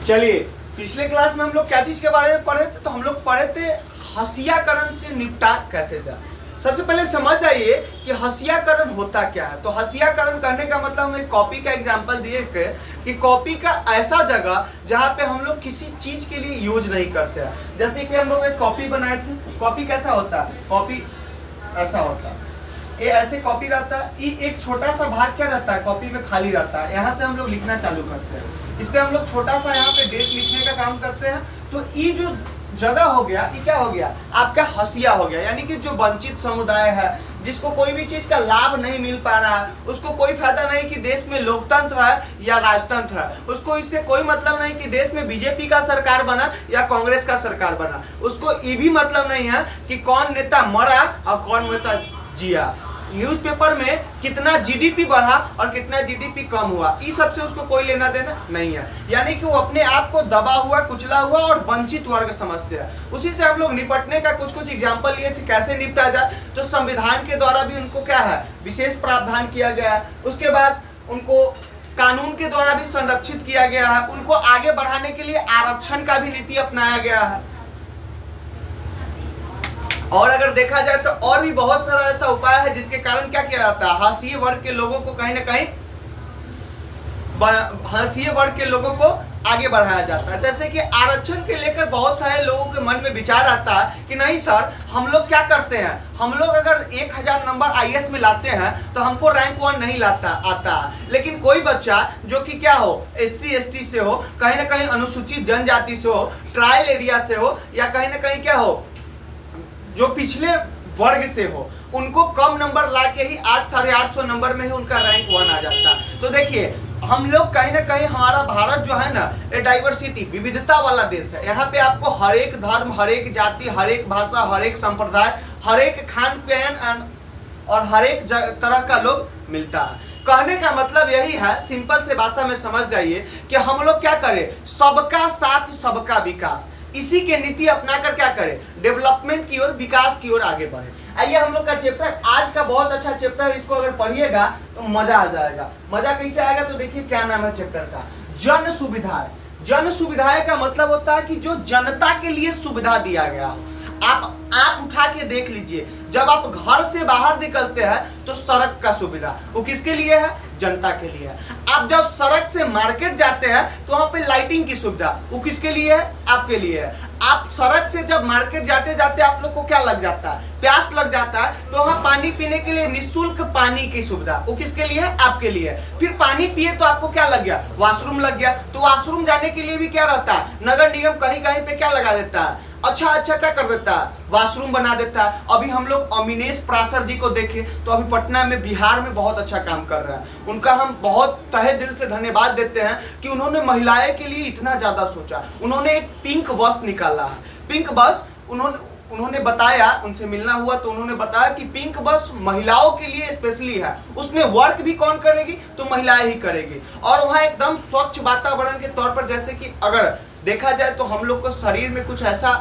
चलिए, पिछले क्लास में हम लोग क्या चीज के बारे में पढ़े थे? तो हम लोग पढ़े थे हसियाकरण से निपटा कैसे जाए। सबसे पहले समझ आइए कि हसियाकरण होता क्या है। तो हसियाकरण करने का मतलब हम एक कॉपी का एग्जांपल दिए थे कि कॉपी का ऐसा जगह जहाँ पे हम लोग किसी चीज के लिए यूज नहीं करते हैं। जैसे कि हम लोग एक कॉपी बनाए थे। कॉपी कैसा होता है? कॉपी ऐसा होता है, ये ऐसे कॉपी रहता है। ये एक छोटा सा भाग क्या रहता है? कॉपी में खाली रहता है। यहाँ से हम लोग लिखना चालू करते हैं। इस पे हम लोग छोटा सा यहाँ पे डेट लिखने का काम करते हैं। तो ये जो जगह हो गया, ये क्या हो गया? आपका हसिया हो गया। यानी कि जो वंचित समुदाय है, जिसको कोई भी चीज का लाभ नहीं मिल पा रहा है, उसको कोई फायदा नहीं कि देश में लोकतंत्र है या राजतंत्र है, उसको इससे कोई मतलब नहीं कि देश में बीजेपी का सरकार बना या कांग्रेस का सरकार बना, उसको ये भी मतलब नहीं है कि कौन नेता मरा और कौन नेता जिया, न्यूज़पेपर में कितना जीडीपी बढ़ा और कितना जीडीपी कम हुआ, इस सब से उसको कोई लेना देना नहीं है। यानी कि वो अपने आप को दबा हुआ, कुचला हुआ और वंचित वर्ग समझते हैं। उसी से हम लोग निपटने का कुछ एग्जाम्पल लिए थे कैसे निपटा जाए। तो संविधान के द्वारा भी उनको क्या है? विशेष प्रावधान किया गया है। उसके बाद उनको कानून के द्वारा भी संरक्षित किया गया है। उनको आगे बढ़ाने के लिए आरक्षण का भी नीति अपनाया गया है। और अगर देखा जाए तो और भी बहुत सारा ऐसा उपाय है जिसके कारण क्या किया जाता है? हाशिए वर्ग के लोगों को कहीं ना कहीं हाशिए वर्ग के लोगों को आगे बढ़ाया जाता है। जैसे कि आरक्षण के लेकर बहुत सारे लोगों के मन में विचार आता है कि नहीं सर, हम लोग क्या करते हैं, हम लोग अगर 1000 नंबर आईएएस में लाते हैं तो हमको रैंक 1 नहीं आता है। लेकिन कोई बच्चा जो कि क्या हो, एससी एसटी से हो, कहीं ना कहीं अनुसूचित जनजाति से हो, ट्राइल एरिया से हो, या कहीं ना कहीं क्या हो, जो पिछले वर्ग से हो, उनको कम नंबर ला के ही 800-850 नंबर में ही उनका रैंक 1 आ जाता। तो देखिए, हम लोग कहीं ना कहीं, हमारा भारत जो है ना, ये डाइवर्सिटी, विविधता वाला देश है। यहाँ पे आपको हर एक धर्म, हर एक जाति, हर एक भाषा, हर एक संप्रदाय, हर एक खान पान और हर एक तरह का लोग मिलता है। कहने का मतलब यही है, सिंपल से भाषा में समझ जाइए कि हम लोग क्या करें? सबका साथ सबका विकास, इसी के नीति अपनाकर क्या करें? डेवलपमेंट की ओर, विकास की ओर आगे बढ़े। आइए हम लोग का चैप्टर, आज का बहुत अच्छा चैप्टर, इसको अगर पढ़िएगा तो मजा आ जाएगा। मजा कैसे आएगा? तो देखिए क्या नाम है चैप्टर का, जन सुविधाएं। जन सुविधाएं का मतलब होता है कि जो जनता के लिए सुविधा दिया गया हो। आप आंख उठा के देख लीजिए, जब आप घर से बाहर निकलते हैं तो सड़क का सुविधा वो किसके लिए है? जनता के लिए है। आप जब सड़क से मार्केट जाते हैं तो वहां पे लाइटिंग की सुविधा वो किसके लिए है? आपके लिए है। आप सड़क से जब मार्केट जाते जाते आप लोग को क्या लग जाता है? प्यास लग जाता है, तो वहां पानी पीने के लिए निःशुल्क पानी की सुविधा वो किसके लिए है? आपके लिए। फिर पानी पिए तो आपको क्या लग गया? वॉशरूम लग गया। तो वॉशरूम जाने के लिए भी क्या रहता है? नगर निगम कहीं कहीं पे क्या लगा देता है? अच्छा क्या कर देता है? वॉशरूम बना देता है। अभी हम लोग अमीनेश पराशर जी को देखें तो अभी पटना में, बिहार में बहुत अच्छा काम कर रहा है। उनका हम बहुत तहे दिल से धन्यवाद देते हैं कि उन्होंने महिलाएं के लिए इतना ज्यादा सोचा। उन्होंने एक पिंक बस निकाला है। पिंक बस उन्होंने बताया, उनसे मिलना हुआ तो उन्होंने बताया कि पिंक बस महिलाओं के लिए स्पेशली है। उसमें वर्क भी कौन करेगी? तो महिलाएं ही करेगी। और वहाँ एकदम स्वच्छ वातावरण के तौर पर, जैसे कि अगर देखा जाए तो हम लोग को शरीर में कुछ ऐसा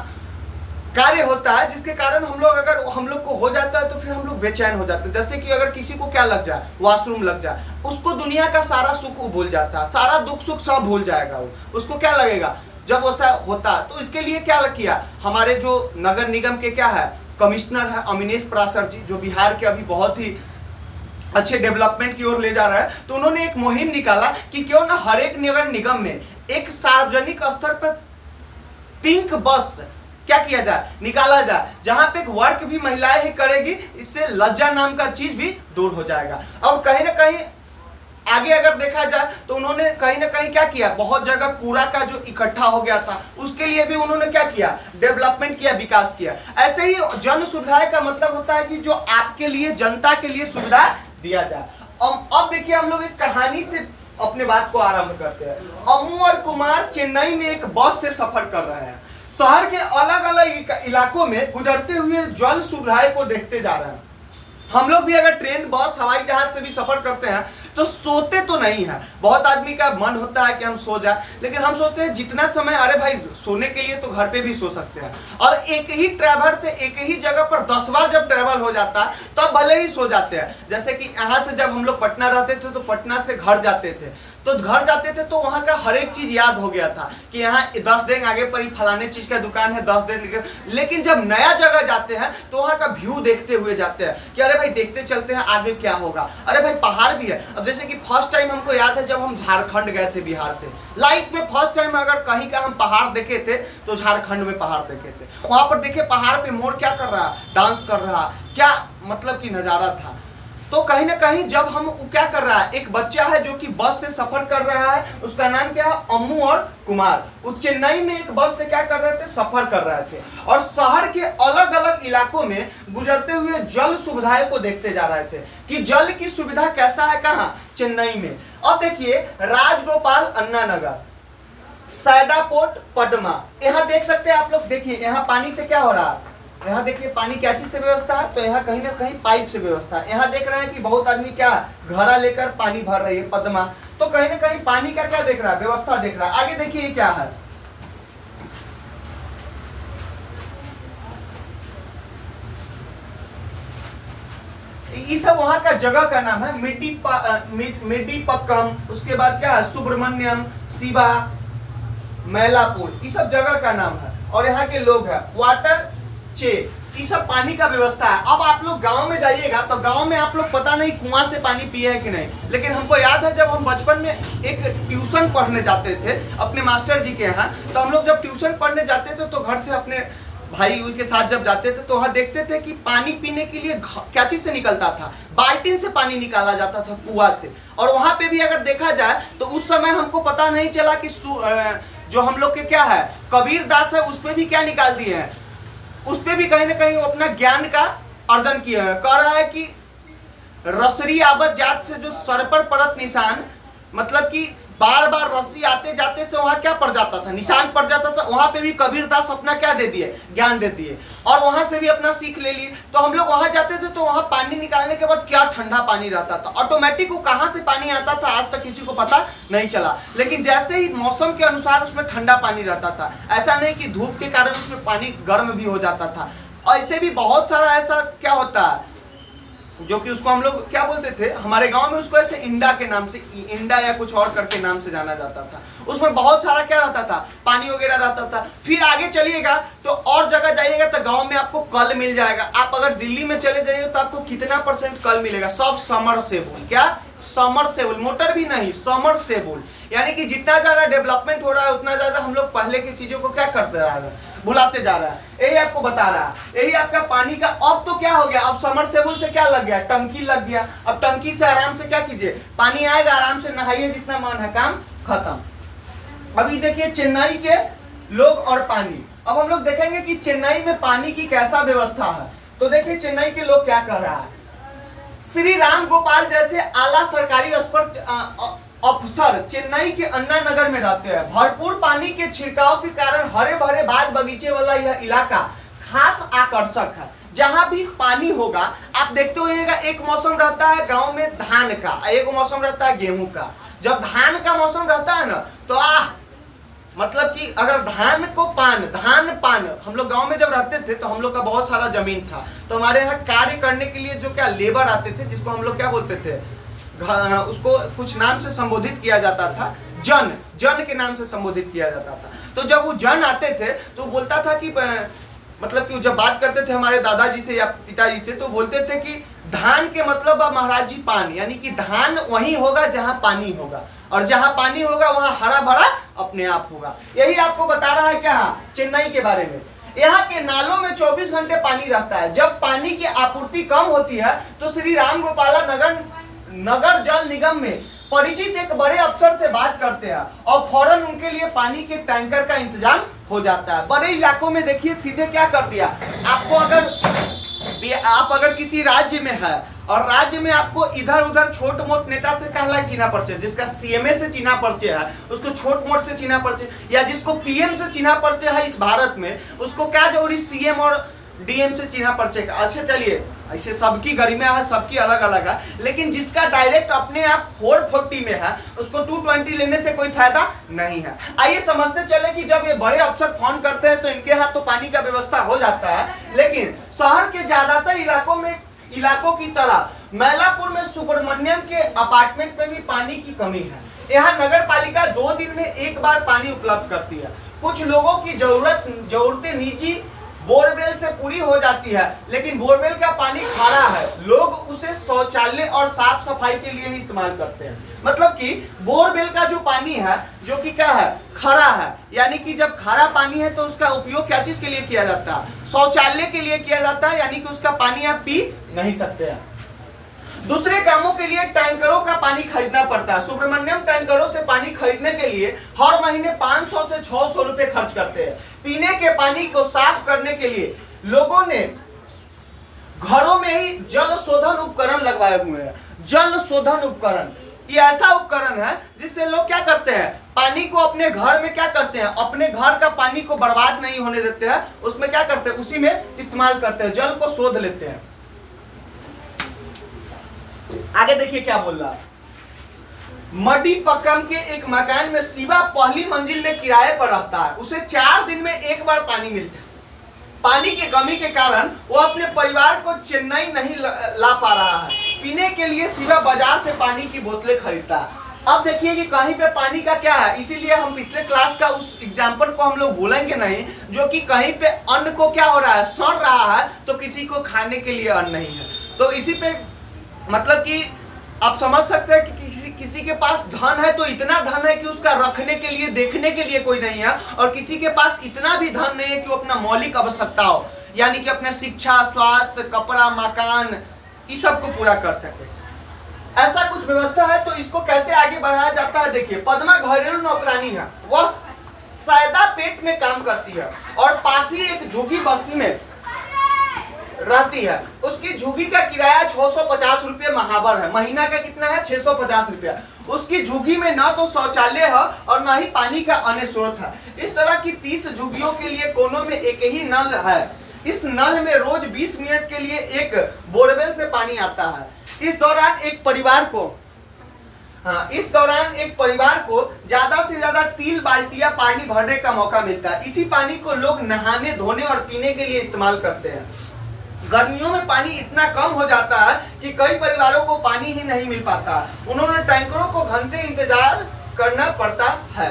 कार्य होता है जिसके कारण अगर हम लोग को हो जाता है तो फिर हम लोग बेचैन हो जाते हैं। जैसे कि अगर किसी को क्या लग जाए, वॉशरूम लग जाए, उसको दुनिया का सारा सुख वो भूल जाता है, सारा दुख सुख सब भूल जाएगा वो। उसको क्या लगेगा जब ऐसा होता? तो इसके लिए क्या किया हमारे जो नगर निगम के क्या है, कमिश्नर है अमीनेश पराशर जी, जो बिहार के अभी बहुत ही अच्छे डेवलपमेंट की ओर ले जा रहा है। तो उन्होंने एक मुहिम निकाला कि क्यों ना हर एक नगर निगम में एक सार्वजनिक स्तर पर पिंक बस क्या किया जाए? निकाला जाए, जहां पे वर्क भी महिलाएं ही करेगी। इससे लज्जा नाम का चीज भी दूर हो जाएगा। और कहीं ना कहीं आगे अगर देखा जाए तो उन्होंने कहीं ना कहीं क्या किया, बहुत जगह कूड़ा का जो इकट्ठा हो गया था उसके लिए भी उन्होंने क्या किया? डेवलपमेंट किया, विकास किया। ऐसे ही जन सुविधाएं का मतलब होता है कि जो आपके लिए, जनता के लिए सुविधा दिया जाए। अब देखिए, हम लोग एक कहानी से अपने बात को आरंभ करते हैं। अम्मू और कुमार चेन्नई में एक बस से सफर कर रहे हैं। शहर के अलग अलग इलाकों में गुजरते हुए जल सुविधाएं को देखते जा रहे हैं। हम लोग भी अगर ट्रेन, बस, हवाई जहाज से भी सफर करते हैं तो सोते तो नहीं है। बहुत आदमी का मन होता है कि हम सो जाए, लेकिन हम सोचते हैं जितना समय, अरे भाई सोने के लिए तो घर पे भी सो सकते हैं। और एक ही ट्रैवल से एक ही जगह पर 10 बार जब ट्रैवल हो जाता है तब भले ही सो जाते हैं। जैसे कि यहाँ से जब हम लोग पटना रहते थे तो पटना से घर जाते थे तो घर जाते थे तो वहाँ का हर एक चीज याद हो गया था कि यहाँ 10 दिन आगे पर ही फलाने चीज का दुकान है, 10 दिन। लेकिन जब नया जगह जाते हैं तो वहाँ का व्यू देखते हुए जाते हैं कि अरे भाई देखते चलते हैं आगे क्या होगा, अरे भाई पहाड़ भी है। अब जैसे कि फर्स्ट टाइम हमको याद है जब हम झारखंड गए थे बिहार से, लाइफ में फर्स्ट टाइम अगर कहीं का हम पहाड़ देखे थे तो झारखंड में पहाड़ देखे थे। वहां पर देखे पहाड़ पे मोर क्या कर रहा, डांस कर रहा, क्या मतलब कि नजारा था। तो कहीं ना कहीं जब हम क्या कर रहा है, एक बच्चा है जो कि बस से सफर कर रहा है, उसका नाम क्या है, अम्मू और कुमार। वो चेन्नई में एक बस से क्या कर रहे थे, सफर कर रहे थे और शहर के अलग अलग इलाकों में गुजरते हुए जल सुविधाएं को देखते जा रहे थे कि जल की सुविधा कैसा है, कहाँ, चेन्नई में। अब देखिए राजगोपाल अन्ना नगर, सैडापोर्ट पटना, यहाँ देख सकते हैं आप लोग। देखिए यहाँ पानी से क्या हो रहा है, यहाँ देखिए पानी क्या चीज से व्यवस्था है, तो यहाँ कहीं ना कहीं पाइप से व्यवस्था है। यहाँ देख रहे हैं कि बहुत आदमी क्या घड़ा लेकर पानी भर रही है पद्मा, तो कहीं ना कहीं पानी का क्या देख रहा है, व्यवस्था देख रहा है। आगे देखिए ये क्या है, ये सब वहां का जगह का नाम है। मिड्डीपक्कम, उसके बाद क्या है, सुब्रमण्यम, शिवा, मैलापुर, ये सब जगह का नाम है। और यहाँ के लोग हैं वाटर चे, ये सब पानी का व्यवस्था है। अब आप लोग गांव में जाइएगा तो गांव में आप लोग पता नहीं कुआं से पानी पिए हैं कि नहीं, लेकिन हमको याद है जब हम बचपन में एक ट्यूशन पढ़ने जाते थे अपने मास्टर जी के यहाँ, तो हम लोग जब ट्यूशन पढ़ने जाते थे तो घर से अपने भाई के साथ जब जाते थे तो वहाँ देखते थे कि पानी पीने के लिए क्या चीज से निकलता था, बाल्टीन से पानी निकाला जाता था कुआं से। और वहाँ पे भी अगर देखा जाए तो उस समय हमको पता नहीं चला कि जो हम लोग के क्या है कबीर दास है, उस पर भी क्या निकाल दिए हैं, उस पे भी कहीं ना कहीं अपना ज्ञान का अर्जन किया है। कह रहा है कि रसरी आबद जात से जो सर पर परत निशान, मतलब कि बार बार रस्सी आते जाते से वहां क्या पड़ जाता था, निशान पड़ जाता था, वहां पे भी कबीर दास अपना क्या दे दिए, ज्ञान दे दिए और वहां से भी अपना सीख ले लिए। तो हम लोग वहां जाते थे तो वहां पानी निकालने के बाद क्या ठंडा पानी रहता था, ऑटोमेटिक वो कहां से पानी आता था आज तक किसी को पता नहीं चला। लेकिन जैसे ही मौसम के अनुसार उसमें ठंडा पानी रहता था, ऐसा नहीं कि धूप के कारण उसमें पानी गर्म भी हो जाता था। ऐसे भी बहुत सारा ऐसा क्या होता है जो कि उसको हम लोग क्या बोलते थे, हमारे गांव में उसको ऐसे इंडा के नाम से, इंडा या कुछ और करके नाम से जाना जाता था। उसमें बहुत सारा क्या रहता था, पानी वगैरह रहता था। फिर आगे चलिएगा तो और जगह जाइएगा तो गांव में आपको कल मिल जाएगा। आप अगर दिल्ली में चले जाइए तो आपको कितना % कल मिलेगा, सब समरसेबुल, क्या समरसेबुल, मोटर भी नहीं, समरसेबुल। यानी कि जितना ज्यादा डेवलपमेंट हो रहा है उतना ज्यादा हम लोग पहले की चीजों को क्या करते रह रहे हैं, भुलाते जा रहा है। यही आपको बता रहा है, यही आपका पानी का। अब तो क्या हो गया, अब समरसेबुल से क्या लग गया, टंकी लग गया। अब टंकी से आराम से क्या कीजिए, पानी आएगा, आराम से नहाइए, जितना मन है, काम खत्म। अभी देखिए चेन्नई के लोग और पानी। अब हम लोग देखेंगे कि चेन्नई में पानी की कैसा व्यवस्था है। तो देखिए चेन्नई के लोग क्या कर रहा है, श्री राम गोपाल जैसे आला सरकारी अफसर चेन्नई के अन्ना नगर में रहते हैं। भरपूर पानी के छिड़काव के कारण हरे भरे बाग बगीचे वाला यह इलाका खास आकर्षक है। जहां भी पानी होगा आप देखते होइएगा, एक मौसम रहता है गांव में धान का, एक मौसम रहता है गेहूं का। जब धान का मौसम रहता है ना तो मतलब कि अगर धान पान हम लोग गांव में जब रहते थे तो हम लोग का बहुत सारा जमीन था, तो हमारे यहाँ कार्य करने के लिए जो क्या लेबर आते थे, जिसको हम लोग क्या बोलते थे, उसको कुछ नाम से संबोधित किया जाता था, जन के नाम से संबोधित किया जाता था। तो जब वो जन आते थे तो बोलता था कि मतलब कि जब बात करते थे हमारे दादाजी से या पिताजी से तो बोलते थे कि धान के मतलब महाराज जी पान, यानी कि धान वहीं होगा जहां पानी होगा, और जहां पानी होगा वहां हरा भरा अपने आप होगा। यही आपको बता रहा है क्या चेन्नई के बारे में। यहाँ के नालों में 24 घंटे पानी रहता है। जब पानी की आपूर्ति कम होती है तो श्री राम गोपाला नगर जल निगम में परिचित एक बड़े अफसर से बात करते हैं और फौरन उनके लिए पानी के टैंकर का इंतजाम हो जाता है। बड़े इलाकों में देखिए सीधे क्या कर दिया, आपको आप अगर किसी राज्य में है और राज्य में आपको इधर उधर छोट मोट नेता से कहला चिन्हा परिचय, जिसका सीएमए से चिन्हा परिचय है उसको छोट मोट से चिन्हा परिचय, या जिसको पीएम से चिन्हा परिचय है इस भारत में उसको क्या जरूरी सीएम और डीएम से चिन्हा परिचय का। अच्छा चलिए, ऐसे सबकी गरिमा है, सबकी अलग अलग है, लेकिन जिसका डायरेक्ट अपने आप 440 में है उसको 220 लेने से कोई फायदा नहीं है। आइए समझते चले कि जब ये बड़े अफसर फोन करते हैं तो इनके हाथ तो पानी का व्यवस्था हो जाता है, लेकिन शहर के ज्यादातर इलाकों में इलाकों की तरह मैलापुर में सुब्रमण्यम के अपार्टमेंट में भी पानी की कमी है। यहाँ नगर पालिका 2 दिन में एक बार पानी उपलब्ध करती है। कुछ लोगों की जरूरतें निजी बोरवेल से पूरी हो जाती है, लेकिन बोरवेल का पानी खारा है, लोग उसे शौचालय और साफ सफाई के लिए ही इस्तेमाल करते हैं। मतलब कि बोरवेल का जो पानी है जो कि क्या है, खारा है, यानी कि जब खारा पानी है तो उसका उपयोग क्या चीज के लिए किया जाता है, शौचालय के लिए किया जाता है, यानी कि उसका पानी आप पी नहीं सकते हैं। दूसरे कामों के लिए टैंकरों का पानी खरीदना पड़ता है। सुब्रमण्यम टैंकरों से पानी खरीदने के लिए हर महीने 500 से 600 रुपए खर्च करते हैं। पीने के पानी को साफ करने के लिए लोगों ने घरों में ही जल शोधन उपकरण लगवाए हुए हैं। जल शोधन उपकरण ये ऐसा उपकरण है जिससे लोग क्या करते हैं, पानी को अपने घर में क्या करते हैं, अपने घर का पानी को बर्बाद नहीं होने देते हैं, उसमें क्या करते हैं, उसी में इस्तेमाल करते हैं, जल को शोध लेते हैं। आगे देखिए क्या बोल रहा है। मडीपक्कम के एक मकान में शिवा पहली मंजिल में किराए पर रहता है। उसे 4 दिन में एक बार पानी मिलता है। पानी की कमी के कारण वो अपने परिवार को चेन्नई नहीं ला पा रहा है। पीने के लिए शिवा बाजार से पानी की बोतलें खरीदता है। अब देखिए कि कहीं पे पानी का क्या है, इसीलिए हम पिछले क्लास का उस एग्जाम्पल को हम लोग भूलेंगे नहीं, जो कि कहीं पे अन्न को क्या हो रहा है, सड़ रहा है, तो किसी को खाने के लिए अन्न नहीं है। तो इसी पे मतलब कि आप समझ सकते हैं कि किसी के पास धन है तो इतना धन है कि उसका रखने के लिए, देखने के लिए कोई नहीं है, और किसी के पास इतना भी धन नहीं है कि वो अपना मौलिक आवश्यकता हो, यानी कि अपने शिक्षा, स्वास्थ्य, कपड़ा, मकान, इस सब को पूरा कर सके। ऐसा कुछ व्यवस्था है। तो इसको कैसे आगे बढ़ाया जाता है, देखिए। पद्मा घरेलू नौकरानी है, वह सैदा पेट में काम करती है और पास ही एक झुग्गी बस्ती में रहती है। उसकी झुग्गी का किराया 650 रुपये महावर है। महीना का कितना है, 650 रुपया। उसकी झुग्गी में ना तो शौचालय है और ना ही पानी का अन्य स्रोत है। इस तरह की 30 झुग्गियों के लिए कोनों में एक ही नल है। इस नल में रोज 20 मिनट के लिए एक बोरवेल से पानी आता है। इस दौरान एक परिवार को ज्यादा से ज्यादा 3 बाल्टियां पानी भरने का मौका मिलता है। इसी पानी को लोग नहाने, धोने और पीने के लिए इस्तेमाल करते हैं। गर्मियों में पानी इतना कम हो जाता है कि कई परिवारों को पानी ही नहीं मिल पाता। उन्होंने टैंकरों को घंटे इंतजार करना पड़ता है।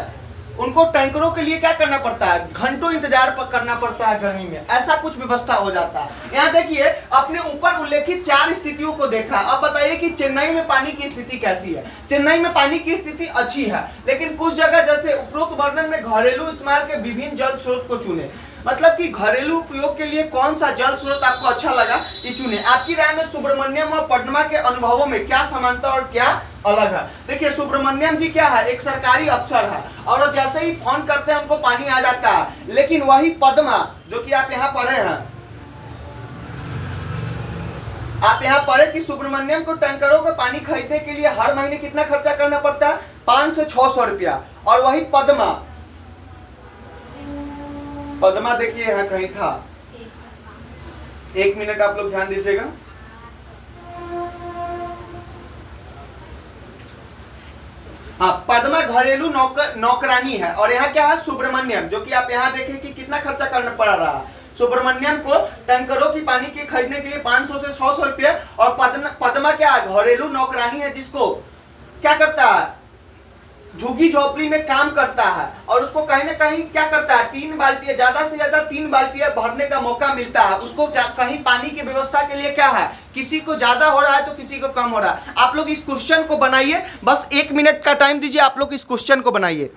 उनको टैंकरों के लिए क्या करना पड़ता है, घंटों इंतजार करना पड़ता है गर्मी में। ऐसा कुछ व्यवस्था हो जाता है। यहाँ देखिए, अपने ऊपर उल्लेखित 4 स्थितियों को देखा। अब बताइए कि चेन्नई में पानी की स्थिति कैसी है। चेन्नई में पानी की स्थिति अच्छी है, लेकिन कुछ जगह जैसे उपरोक्त वर्णन में घरेलू इस्तेमाल के विभिन्न जल स्रोत को चुने। मतलब कि घरेलू उपयोग के लिए कौन सा जल स्रोत आपको अच्छा लगा, ये चुने। आपकी राय में सुब्रमण्यम और पद्मा के अनुभवों में क्या समानता और क्या अलग है। देखिए, सुब्रमण्यम जी क्या है, एक सरकारी अफसर है और जैसे ही फोन करते हैं उनको पानी आ जाता है। लेकिन वही पद्मा, जो कि आप यहाँ पढ़े हैं, आप यहाँ पढ़े कि सुब्रमण्यम को टैंकरों का पानी खरीदने के लिए हर महीने कितना खर्चा करना पड़ता है, 500 से 600 रुपया। और वही पद्मा देखिए यहाँ कहीं था, 1 मिनट आप लोग ध्यान दीजिएगा। हाँ, पद्मा घरेलू नौकरानी है और यहाँ क्या है, सुब्रमण्यम, जो कि आप यहाँ देखें कि कितना खर्चा करना पड़ रहा है। सुब्रमण्यम को टैंकरों की पानी के खरीदने के लिए 500 से 600 रुपये। और पद्मा क्या है, घरेलू नौकरानी है, जिसको क्या करता है, झुग्गी झोपड़ी में काम करता है और उसको कहीं ना कहीं क्या करता है, 3 बाल्टियां, ज्यादा से ज्यादा 3 बाल्टियां भरने का मौका मिलता है उसको। कहीं पानी की व्यवस्था के लिए क्या है, किसी को ज्यादा हो रहा है तो किसी को कम हो रहा है। आप लोग इस क्वेश्चन को बनाइए, बस 1 मिनट का टाइम दीजिए, आप लोग इस क्वेश्चन को बनाइए।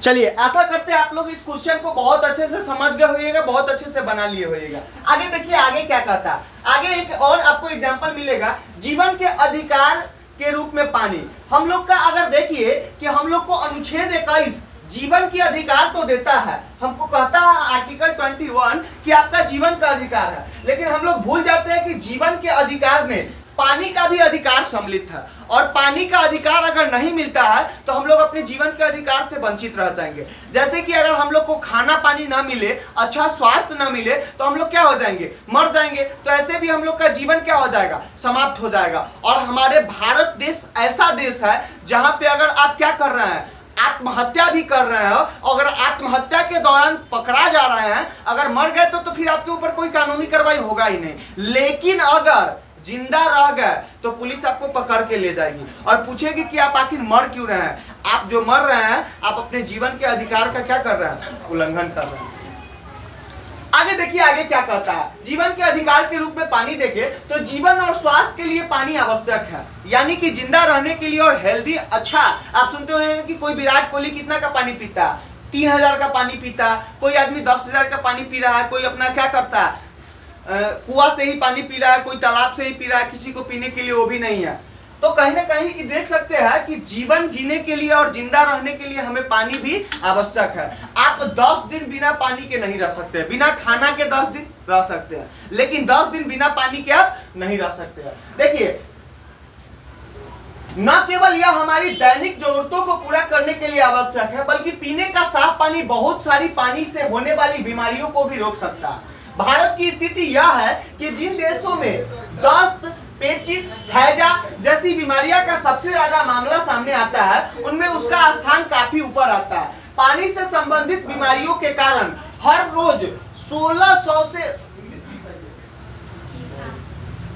चलिए, आशा करते हैं आप लोग इस क्वेश्चन को बहुत अच्छे से समझ गए होइएगा, बहुत अच्छे से बना लिए होइएगा। आगे देखिए, आगे क्या कहता है। आगे एक और आपको एग्जाम्पल मिलेगा, जीवन के अधिकार के रूप में पानी। हम लोग का अगर देखिए कि हम लोग को अनुच्छेद 21 जीवन के अधिकार तो देता है, हमको कहता है आर्टिकल 21 कि आपका जीवन का अधिकार है, लेकिन हम लोग भूल जाते हैं कि जीवन के अधिकार में पानी का भी अधिकार सम्मिलित है। और पानी का अधिकार अगर नहीं मिलता है तो हम लोग अपने जीवन के अधिकार से वंचित रह जाएंगे। जैसे कि अगर हम लोग को खाना पानी ना मिले, अच्छा स्वास्थ्य ना मिले, तो हम लोग क्या हो जाएंगे, मर जाएंगे। तो ऐसे भी हम लोग का जीवन क्या हो जाएगा, समाप्त हो जाएगा। और हमारे भारत देश ऐसा देश है जहां पे अगर आप क्या कर रहे हैं, आत्महत्या भी कर रहे हो, अगर आत्महत्या के दौरान पकड़ा जा रहे हैं, अगर मर गए तो फिर आपके ऊपर कोई कानूनी कार्रवाई होगा ही नहीं। लेकिन अगर जिंदा रह गए तो पुलिस आपको पकड़ के ले जाएगी और पूछेगी कि आप आखिर मर क्यों रहे हैं। आप जो मर रहे हैं, आप अपने जीवन के अधिकार का क्या कर रहे हैं, उल्लंघन कर रहे हैं। आगे देखिए आगे क्या कहता है, जीवन के अधिकार के रूप में पानी देखे तो जीवन और स्वास्थ्य के लिए पानी आवश्यक है, यानी कि जिंदा रहने के लिए और हेल्दी। अच्छा, आप सुनते होंगे कि कोई विराट कोहली कितना का पानी पीता है, 3000 का पानी पीता, कोई आदमी 10,000 का पानी पी रहा है, कोई अपना क्या करता है, कुआं से ही पानी पी रहा है, कोई तालाब से ही पी रहा है, किसी को पीने के लिए वो भी नहीं है। तो कहीं ना कहीं देख सकते हैं कि जीवन जीने के लिए और जिंदा रहने के लिए हमें पानी भी आवश्यक है। आप 10 दिन बिना पानी के नहीं रह सकते, बिना खाना के 10 दिन रह सकते हैं, लेकिन 10 दिन बिना पानी के आप नहीं रह सकते हैं। देखिए, न केवल यह हमारी दैनिक जरूरतों को पूरा करने के लिए आवश्यक है, बल्कि पीने का साफ पानी बहुत सारी पानी से होने वाली बीमारियों को भी रोक सकता है। भारत की स्थिति यह है कि जिन देशों में दस्त, पेचिस, हैजा जैसी बीमारियां का सबसे ज्यादा मामला सामने आता है, उनमें उसका स्थान काफी ऊपर आता है। पानी से संबंधित बीमारियों के कारण हर रोज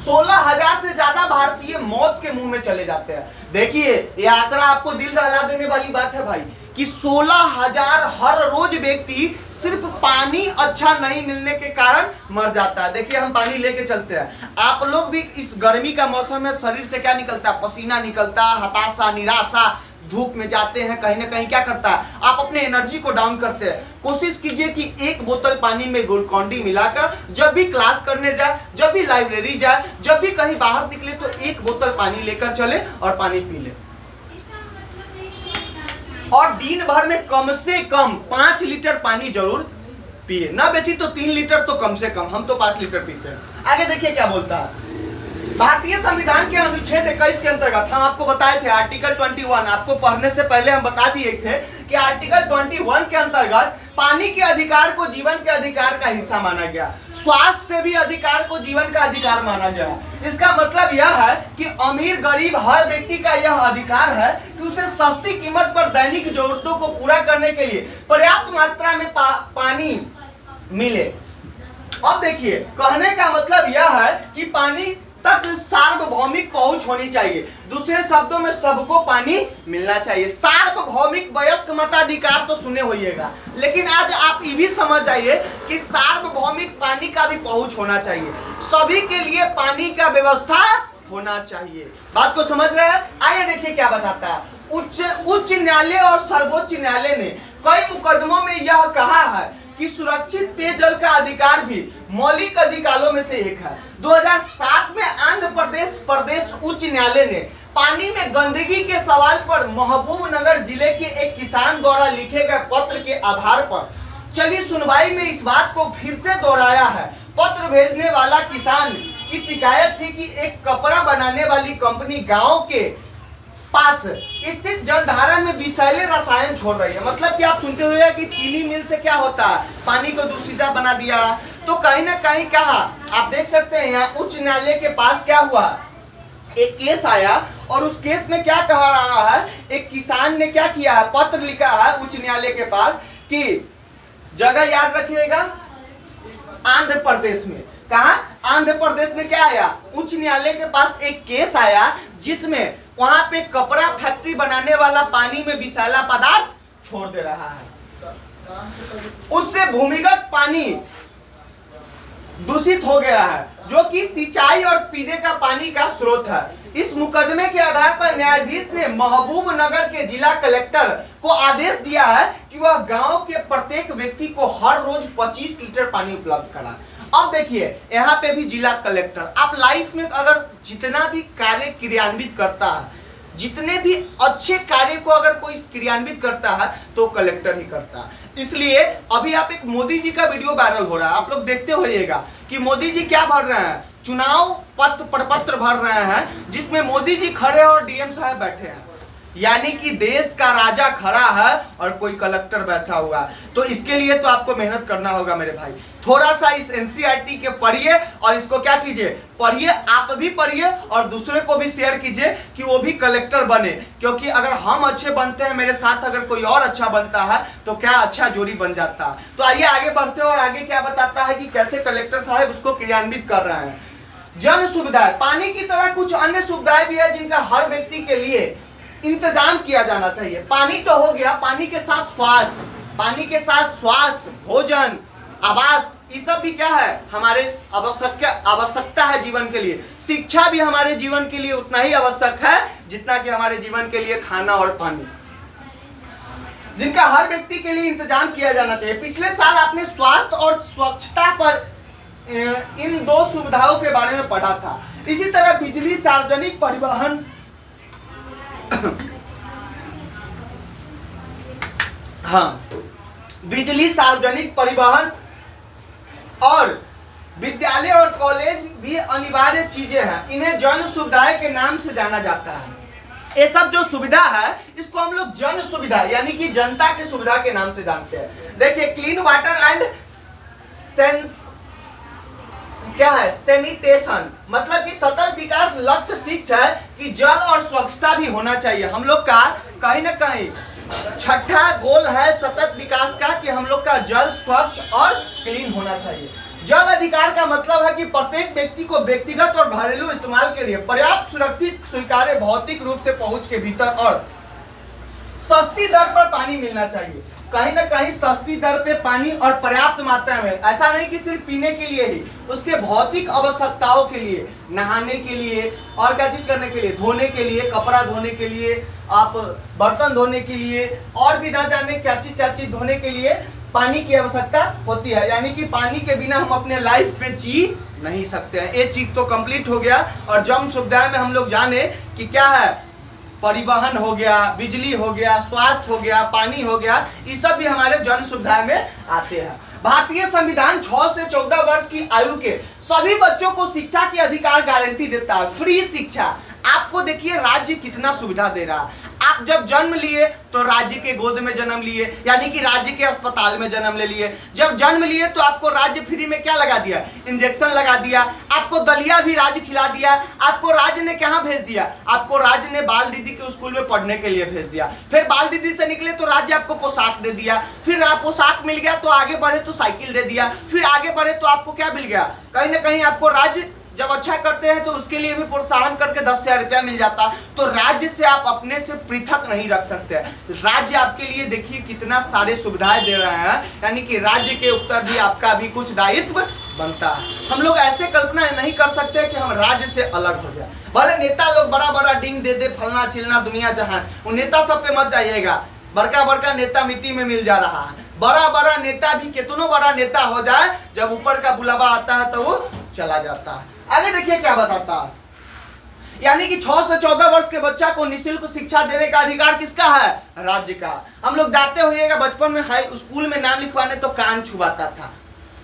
16,000 से ज्यादा भारतीय मौत के मुंह में चले जाते हैं। देखिए, ये आंकड़ा आपको दिल दहला देने वाली बात है भाई, कि 16,000 हर रोज व्यक्ति सिर्फ पानी अच्छा नहीं मिलने के कारण मर जाता है। देखिए, हम पानी लेके चलते हैं, आप लोग भी इस गर्मी का मौसम में शरीर से क्या निकलता है, पसीना निकलता है, हताशा, निराशा, धूप में जाते हैं, कहीं ना कहीं क्या करता है, आप अपने एनर्जी को डाउन करते हैं। कोशिश कीजिए कि 1 बोतल पानी में ग्लूकोन-डी मिलाकर जब भी क्लास करने जाए, जब भी लाइब्रेरी जाए, जब भी कहीं बाहर निकले तो 1 बोतल पानी लेकर चले और पानी पी ले। और दिन भर में कम से कम 5 लीटर पानी जरूर पिए, ना बेची तो 3 लीटर तो कम से कम, हम तो 5 लीटर पीते हैं। आगे देखिए क्या बोलता है, भारतीय संविधान के अनुच्छेद 21 के अंतर्गत हम आपको बताए थे आर्टिकल 21, आपको पढ़ने से पहले हम बता दिए थे कि आर्टिकल 21 के अंतर्गत पानी के अधिकार को जीवन के अधिकार का हिस्सा माना गया, स्वास्थ्य के भी अधिकार को जीवन का अधिकार माना गया। इसका मतलब यह है कि अमीर गरीब हर व्यक्ति का यह अधिकार है कि उसे सस्ती कीमत पर दैनिक जरूरतों को पूरा करने के लिए पर्याप्त मात्रा में पानी मिले। अब देखिए, कहने का मतलब यह है कि पानी तक सार्वभौमिक पहुंच होनी चाहिए, दूसरे शब्दों में सबको पानी मिलना चाहिए। सार्वभौमिक वयस्क मताधिकार तो सुने होइएगा, लेकिन आज आप ये भी समझ जाइए कि सार्वभौमिक पानी का भी पहुंच होना चाहिए, सभी के लिए पानी का व्यवस्था होना चाहिए। बात को समझ रहे हैं? आइए देखिए क्या बताता है। उच्च न्यायालय और सर्वोच्च न्यायालय ने कई मुकदमों में यह कहा है कि सुरक्षित पेयजल का अधिकार भी मौलिक अधिकारों में से एक है। 2007 में आंध्र प्रदेश उच्च न्यायालय ने पानी में गंदगी के सवाल पर महबूबनगर जिले के एक किसान द्वारा लिखे गए पत्र के आधार पर चली सुनवाई में इस बात को फिर से दोहराया है। पत्र भेजने वाला किसान की शिकायत थी कि एक कपड़ा बनाने वाली कंपनी गांव के पास स्थित जलधारा में विषैले रसायन छोड़ रही है। मतलब कि आप सुनते हुए कि चीनी मिल से क्या होता है, पानी को दूषित बना दिया। तो कहीं ना कहीं कहा, आप देख सकते हैं यहाँ उच्च न्यायालय के पास क्या हुआ, एक केस आया और उस केस में क्या कहा रहा है, एक किसान ने क्या किया है, पत्र लिखा है उच्च न्यायालय के पास कि जगह याद रखिएगा, आंध्र प्रदेश में। कहा? आंध्र प्रदेश में क्या आया, उच्च न्यायालय के पास एक केस आया जिसमें वहां पे कपड़ा फैक्ट्री बनाने वाला पानी में विषैला पदार्थ छोड़ दे रहा है, उससे भूमिगत पानी दूषित हो गया है, जो कि सिंचाई और पीने का पानी का स्रोत है। इस मुकदमे के आधार पर न्यायाधीश ने महबूबनगर के जिला कलेक्टर को आदेश दिया है कि वह गांव के प्रत्येक व्यक्ति को हर रोज 25 लीटर पानी उपलब्ध कराए। अब देखिए, यहाँ पे भी जिला कलेक्टर, आप लाइफ में अगर जितना भी कार्य क्रियान्वित करता है, जितने भी अच्छे कार्य को अगर कोई क्रियान्वित करता है तो कलेक्टर ही करता है। इसलिए अभी आप एक मोदी जी का वीडियो वायरल हो रहा है, आप लोग देखते होइएगा कि मोदी जी क्या भर रहे हैं, चुनाव प्रपत्र भर रहे हैं, जिसमें मोदी जी खड़े और डीएम साहब बैठे हैं। यानी कि देश का राजा खड़ा है और कोई कलेक्टर बैठा हुआ है। तो इसके लिए तो आपको मेहनत करना होगा मेरे भाई। थोड़ा सा इस एनसीईआरटी के पढ़िए और इसको क्या कीजिए, पढ़िए, आप भी पढ़िए और दूसरे को भी शेयर कीजिए कि वो भी कलेक्टर बने। क्योंकि अगर हम अच्छे बनते हैं, मेरे साथ अगर कोई और अच्छा बनता है तो क्या अच्छा जोड़ी बन जाता है। तो आइए आगे बढ़ते हैं और आगे क्या बताता है कि कैसे कलेक्टर साहब उसको क्रियान्वित कर रहे हैं। जन सुविधाएं, पानी की तरह कुछ अन्य सुविधाएं भी है जिनका हर व्यक्ति के लिए इंतजाम किया जाना चाहिए। पानी तो हो गया, पानी के साथ स्वास्थ्य, पानी के साथ स्वास्थ्य, भोजन, आवास, ये सब भी क्या है, हमारे आवश्यकता है जीवन के लिए। शिक्षा भी हमारे जीवन के लिए उतना ही आवश्यक है जितना कि हमारे जीवन के लिए खाना और पानी, जिनका हर व्यक्ति के लिए इंतजाम किया जाना चाहिए। पिछले साल आपने स्वास्थ्य और स्वच्छता पर इन दो सुविधाओं के बारे में पढ़ा था। इसी तरह बिजली, सार्वजनिक परिवहन, हाँ, बिजली, सार्वजनिक परिवहन और विद्यालय और कॉलेज भी अनिवार्य चीजें हैं। इन्हें जन सुविधाएं के नाम से जाना जाता है। ये सब जो सुविधा है इसको हम लोग जन सुविधा यानी कि जनता की सुविधा के नाम से जानते हैं। देखिए, क्लीन वाटर एंड क्या है, सैनिटेशन, मतलब कि सतत विकास लक्ष्य शिक्षा है कि जल और स्वच्छता भी होना चाहिए। हम लोग का कहीं ना कहीं छठा गोल है सतत विकास का कि हम लोग का जल स्वच्छ और क्लीन होना चाहिए। जल अधिकार का मतलब है कि प्रत्येक व्यक्ति को व्यक्तिगत और घरेलू इस्तेमाल के लिए पर्याप्त, सुरक्षित, स्वीकार्य भौतिक रूप से पहुंच के भीतर और सस्ती दर पर पानी मिलना चाहिए। कहीं ना कहीं सस्ती दर पे पानी और पर्याप्त मात्रा में, ऐसा नहीं कि सिर्फ पीने के लिए ही, उसके भौतिक आवश्यकताओं के लिए, नहाने के लिए और क्या चीज करने के लिए, धोने के लिए, कपड़ा धोने के लिए, आप बर्तन धोने के लिए और भी ना जाने क्या चीज धोने के लिए पानी की आवश्यकता होती है। यानी कि पानी के बिना हम अपने लाइफ पे जी नहीं सकते हैं। ये चीज तो कंप्लीट हो गया। और जन सुविधाएं में हम लोग जाने कि क्या है, परिवहन हो गया, बिजली हो गया, स्वास्थ्य हो गया, पानी हो गया, ये सब भी हमारे जन सुविधाएं में आते हैं। भारतीय संविधान 6 से 14 वर्ष की आयु के सभी बच्चों को शिक्षा की अधिकार गारंटी देता है, फ्री शिक्षा। आपको देखिए राज्य कितना सुविधा दे रहा है। आप जब जन्म लिए तो राज्य के गोद में जन्म लिए, यानी कि राज्य के अस्पताल में जन्म ले लिए। जब जन्म लिए तो आपको राज्य फ्री में क्या लगा दिया, इंजेक्शन लगा दिया, आपको दलिया भी राज्य खिला दिया। आपको राज्य ने कहाँ भेज दिया, आपको राज्य ने बाल दीदी के स्कूल में पढ़ने के लिए भेज दिया। फिर बाल दीदी से निकले तो राज्य आपको पोशाक दे दिया। फिर पोशाक मिल गया तो आगे बढ़े तो साइकिल दे दिया। फिर आगे बढ़े तो आपको क्या मिल गया, कहीं ना कहीं आपको राज्य जब अच्छा करते हैं तो उसके लिए भी प्रोत्साहन करके 10,000 रुपया मिल जाता। तो राज्य से आप अपने से पृथक नहीं रख सकते। राज्य आपके लिए देखिए कितना सारे सुविधाएं दे रहे हैं, यानी कि राज्य के ऊपर भी आपका भी कुछ दायित्व बनता है। हम लोग ऐसे कल्पना नहीं कर सकते कि हम राज्य से अलग हो जाए। भले नेता लोग बड़ा बड़ा डिंग दे दे, फलना चिलना दुनिया जहान, वो नेता सब पे मत जाइएगा। बड़का बड़का नेता मिट्टी में मिल जा रहा है। बड़ा बड़ा नेता भी कितनों बड़ा नेता हो जाए, जब ऊपर का बुलावा आता है तो वो चला जाता है। आगे देखिए क्या बताता है, यानी कि 6 से 14 वर्ष के बच्चा को निःशुल्क शिक्षा देने का अधिकार किसका है, राज्य का। हम लोग जाते होइएगा बचपन में हाई स्कूल में नाम लिखवाने तो कान छुआता था,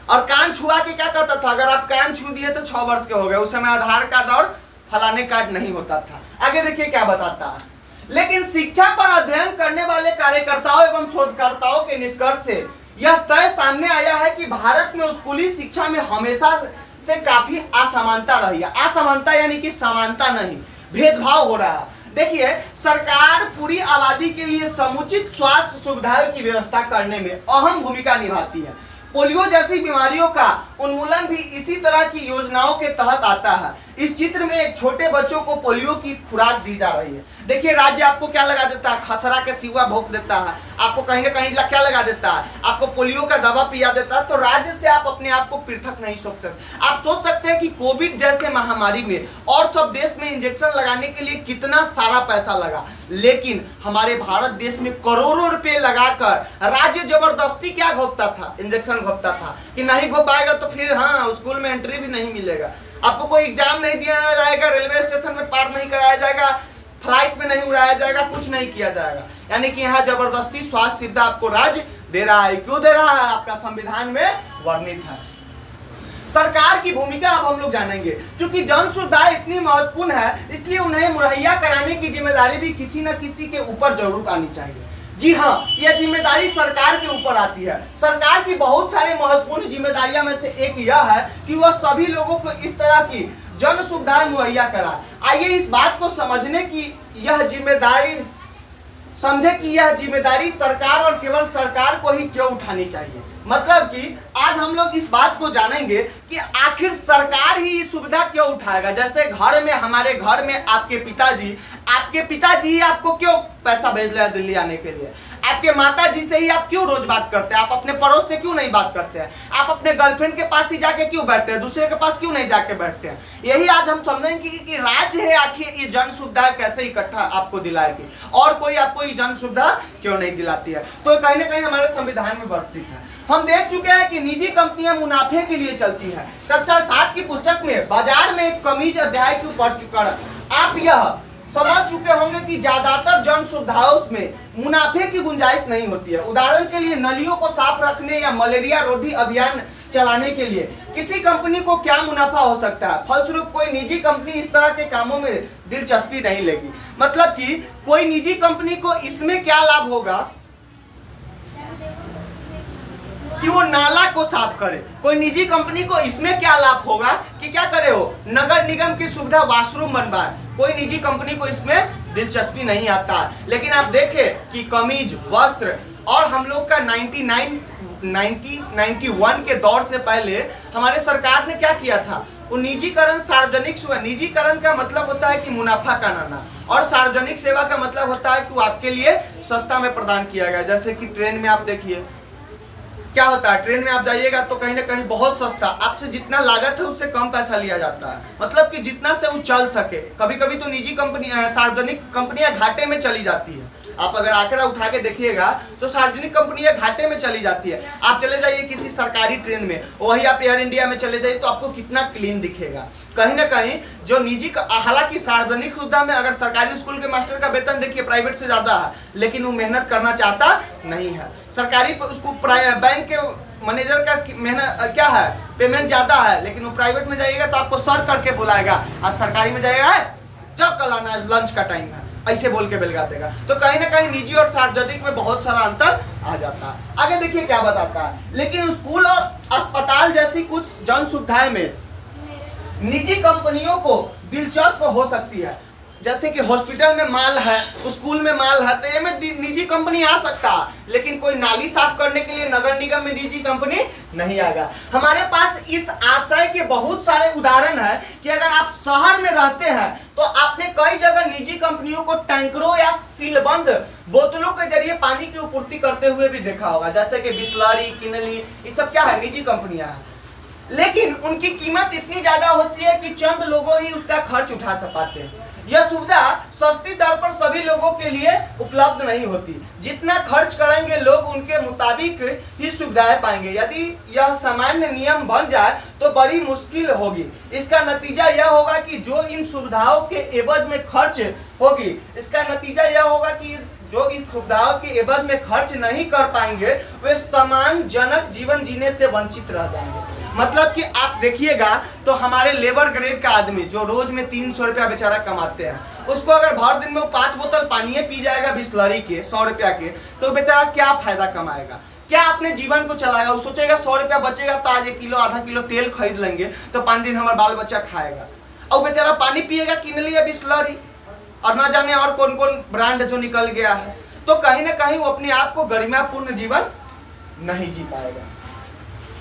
और कान छुआ के क्या करता था, अगर आप कान छू दिए तो 6 वर्ष के हो गए। उस समय आधार कार्ड और फलाने कार्ड नहीं होता था। आगे देखिए क्या बताता है, लेकिन शिक्षा पर अध्ययन करने वाले कार्यकर्ताओं एवं शोधकर्ताओं के निष्कर्ष से यह तय सामने आया है कि भारत में स्कूली शिक्षा में हमेशा से काफी असमानता रही है। असमानता यानी कि समानता नहीं, भेदभाव हो रहा है। देखिए, सरकार पूरी आबादी के लिए समुचित स्वास्थ्य सुविधाओं की व्यवस्था करने में अहम भूमिका निभाती है। पोलियो जैसी बीमारियों का उन्मूलन भी इसी तरह की योजनाओं के तहत आता है। इस चित्र में एक छोटे बच्चों को पोलियो की खुराक दी जा रही है। देखिए, राज्य आपको क्या लगा देता है, खसरा के सिवा भोंक देता है, आपको कहीं ना कहीं क्या लगा देता है, आपको पोलियो का दवा पिया देता है। तो राज्य से आप अपने आप को पृथक नहीं सोच सकते। आप सोच सकते हैं कि कोविड जैसे महामारी में और सब देश में इंजेक्शन लगाने के लिए कितना सारा पैसा लगा, लेकिन हमारे भारत देश में करोड़ों रुपए लगाकर राज्य जबरदस्ती क्या घोपता था, इंजेक्शन घोपता था कि नहीं घोप पाएगा तो फिर हाँ स्कूल में एंट्री भी नहीं मिलेगा, आपको कोई एग्जाम नहीं दिया जाएगा, रेलवे स्टेशन में पार नहीं कराया जाएगा, फ्लाइट में नहीं उड़ाया जाएगा, कुछ नहीं किया जाएगा। यानी कि यहाँ जबरदस्ती स्वास्थ्य सुविधा आपको राज्य दे रहा है। क्यों दे रहा है, आपका संविधान में वर्णित है। सरकार की भूमिका अब हम लोग जानेंगे। क्योंकि जन सुविधाएं इतनी महत्वपूर्ण है, इसलिए उन्हें मुहैया कराने की जिम्मेदारी भी किसी न किसी के ऊपर जरूर आनी चाहिए। जी हाँ, यह जिम्मेदारी सरकार के ऊपर आती है। सरकार की बहुत सारी महत्वपूर्ण जिम्मेदारियों में से एक यह है कि वह सभी लोगों को इस तरह की जन सुविधाएं मुहैया कराए। आइए इस बात को समझने की यह जिम्मेदारी सरकार और केवल सरकार को ही क्यों उठानी चाहिए। मतलब कि आज हम लोग इस बात को जानेंगे कि आखिर सरकार ही सुविधा क्यों उठाएगा। जैसे घर में, हमारे घर में आपके पिताजी ही आपको क्यों पैसा भेज रहे हैं दिल्ली आने के लिए। आपके माता जी से ही आप क्यों रोज बात करते हैं, आप अपने पड़ोस से क्यों नहीं बात करते हैं, आप अपने गर्लफ्रेंड के पास ही जाके क्यों बैठते हैं, दूसरे के पास क्यों नहीं जाके बैठते हैं। यही आज हम समझेंगे कि राज्य है आखिर ये जन सुविधा कैसे इकट्ठा आपको दिलाएगी और कोई आपको ये जन सुविधा क्यों नहीं दिलाती है। तो कहीं ना कहीं हमारे संविधान में वर्तित है। हम देख चुके हैं कि निजी कंपनियां मुनाफे के लिए चलती हैं। कक्षा 7 की पुस्तक में बाजार में एक कमीज अध्याय क्यों पढ़ चुका है। आप यह समझ चुके होंगे कि ज्यादातर जन सुविधाओं में मुनाफे की गुंजाइश नहीं होती है। उदाहरण के लिए नलियों को साफ रखने या मलेरिया रोधी अभियान चलाने के लिए किसी कंपनी को क्या मुनाफा हो सकता है। फलस्वरूप कोई निजी कंपनी इस तरह के कामों में दिलचस्पी नहीं लेगी। मतलब कि कोई निजी कंपनी को इसमें क्या लाभ होगा कि वो नाला को साफ करे। कोई निजी कंपनी को इसमें क्या लाभ होगा कि क्या करे, हो नगर निगम की सुविधा वॉशरूम बनवाए। कोई निजी कंपनी को इसमें दिलचस्पी नहीं आता। लेकिन आप देखें कि कमीज, वस्त्र और हम लोग का 1991 के दौर से पहले हमारे सरकार ने क्या किया था, वो निजीकरण, सार्वजनिक सेवा। निजीकरण का मतलब होता है कि मुनाफा कमाना और सार्वजनिक सेवा का मतलब होता है कि वो आपके लिए सस्ता में प्रदान किया गया। जैसे कि ट्रेन में आप देखिए क्या होता है, ट्रेन में आप जाइएगा तो कहीं ना कहीं बहुत सस्ता, आपसे जितना लागत है उससे कम पैसा लिया जाता है। मतलब कि जितना से वो चल सके। कभी कभी तो निजी कंपनी, सार्वजनिक कंपनियां घाटे में चली जाती है। आप अगर आंकड़ा उठा के देखिएगा तो सार्वजनिक कंपनियां घाटे में चली जाती है। आप चले जाइए किसी सरकारी ट्रेन में, वही आप एयर इंडिया में चले जाइए तो आपको कितना क्लीन दिखेगा। कहीं ना कहीं जो निजी, हालांकि सार्वजनिक सुविधा में अगर सरकारी स्कूल के मास्टर का वेतन देखिए प्राइवेट से ज्यादा है, लेकिन वो मेहनत करना चाहता नहीं है। सरकारी बैंक के मैनेजर का मेहनत क्या है, पेमेंट ज्यादा है, लेकिन वो प्राइवेट में जाइएगा तो आपको सर करके बुलाएगा। आप सरकारी में जाइएगा, जब कल आना लंच का टाइम है, ऐसे बोल के बेलगा देगा। तो कहीं ना कहीं निजी और सार्वजनिक में बहुत सारा अंतर आ जाता है। आगे देखिए क्या बताता है। लेकिन स्कूल और अस्पताल जैसी कुछ जन सुविधाएं में निजी कंपनियों को दिलचस्प हो सकती है। जैसे कि हॉस्पिटल में माल है, स्कूल में माल है, तो ये में निजी कंपनी आ सकता है। लेकिन कोई नाली साफ करने के लिए नगर निगम में निजी कंपनी नहीं आएगा। हमारे पास इस आशय के बहुत सारे उदाहरण है कि अगर आप शहर में रहते हैं तो आपने कई जगह निजी कंपनियों को टैंकरों या सीलबंद बोतलों के जरिए पानी की आपूर्ति करते हुए भी देखा होगा। जैसे कि बिस्लरी, किनली, ये सब क्या है, निजी कंपनियां हैं। लेकिन उनकी कीमत इतनी ज्यादा होती है कि चंद लोगों ही उसका खर्च उठा पाते हैं। यह सुविधा सस्ती दर पर सभी लोगों के लिए उपलब्ध नहीं होती। जितना खर्च करेंगे लोग उनके मुताबिक ही सुविधाएं पाएंगे। यदि यह सामान्य नियम बन जाए तो बड़ी मुश्किल होगी। इसका नतीजा यह होगा कि जो इन सुविधाओं के एवज में खर्च होगी, इसका नतीजा यह होगा कि जो इन सुविधाओं के एवज में खर्च नहीं कर पाएंगे वे सम्मानजनक जीवन जीने से वंचित रह जाएंगे। मतलब कि आप देखिएगा तो हमारे लेबर ग्रेड का आदमी जो रोज में 300 रुपया बेचारा कमाते हैं, उसको अगर भर दिन में वो 5 बोतल पानी पी जाएगा बिस्लरी के 100 रुपया के, तो बेचारा क्या फायदा कमाएगा, क्या अपने जीवन को चलाएगा। वो सोचेगा 100 रुपया बचेगा तो आज 1 किलो आधा किलो तेल खरीद लेंगे तो 5 दिन हमारा बाल बच्चा खाएगा। और बेचारा पानी पिएगा किनली या बिस्लरी और ना जाने और कौन कौन ब्रांड जो निकल गया है। तो कहीं ना कहीं वो अपने आप को गरिमापूर्ण जीवन नहीं जी पाएगा।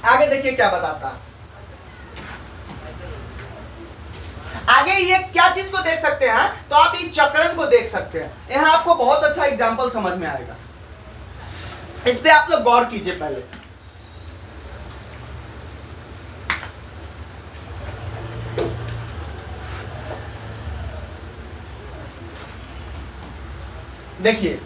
आगे देखिए क्या बताता है। आगे ये क्या चीज को देख सकते हैं, तो आप इस चक्रण को देख सकते हैं। यहां आपको बहुत अच्छा एग्जांपल समझ में आएगा। इस पे आप लोग गौर कीजिए पहले। देखिए,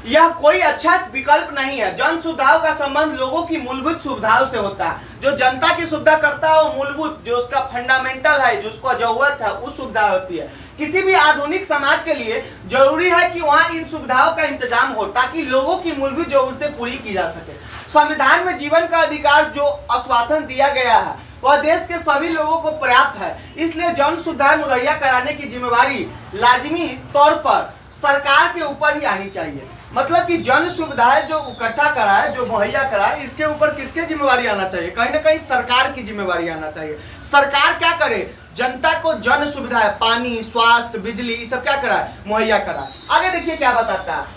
यह कोई अच्छा विकल्प नहीं है। जन सुविधाओं का संबंध लोगों की मूलभूत सुविधाओं से होता है। जो जनता की सुविधा करता है वो मूलभूत, जो उसका फंडामेंटल है, जो उसको जरूरत है, उस सुविधा होती है। किसी भी आधुनिक समाज के लिए जरूरी है कि वहां इन सुविधाओं का इंतजाम हो ताकि लोगों की मूलभूत जरूरतें पूरी की जा सके। संविधान में जीवन का अधिकार जो आश्वासन दिया गया है वह देश के सभी लोगों को पर्याप्त है, इसलिए जन सुविधाएं मुहैया कराने की जिम्मेवारी लाजिमी तौर पर सरकार के ऊपर ही आनी चाहिए। मतलब कि जन सुविधाएं जो इकट्ठा कराए, जो मुहैया कराए, इसके ऊपर किसके जिम्मेवारी आना चाहिए? कहीं ना कहीं सरकार की जिम्मेवारी आना चाहिए। सरकार क्या करे? जनता को जन सुविधाएं, पानी, स्वास्थ्य, बिजली, ये सब क्या कराए? मुहैया कराए। आगे देखिए क्या बताता है।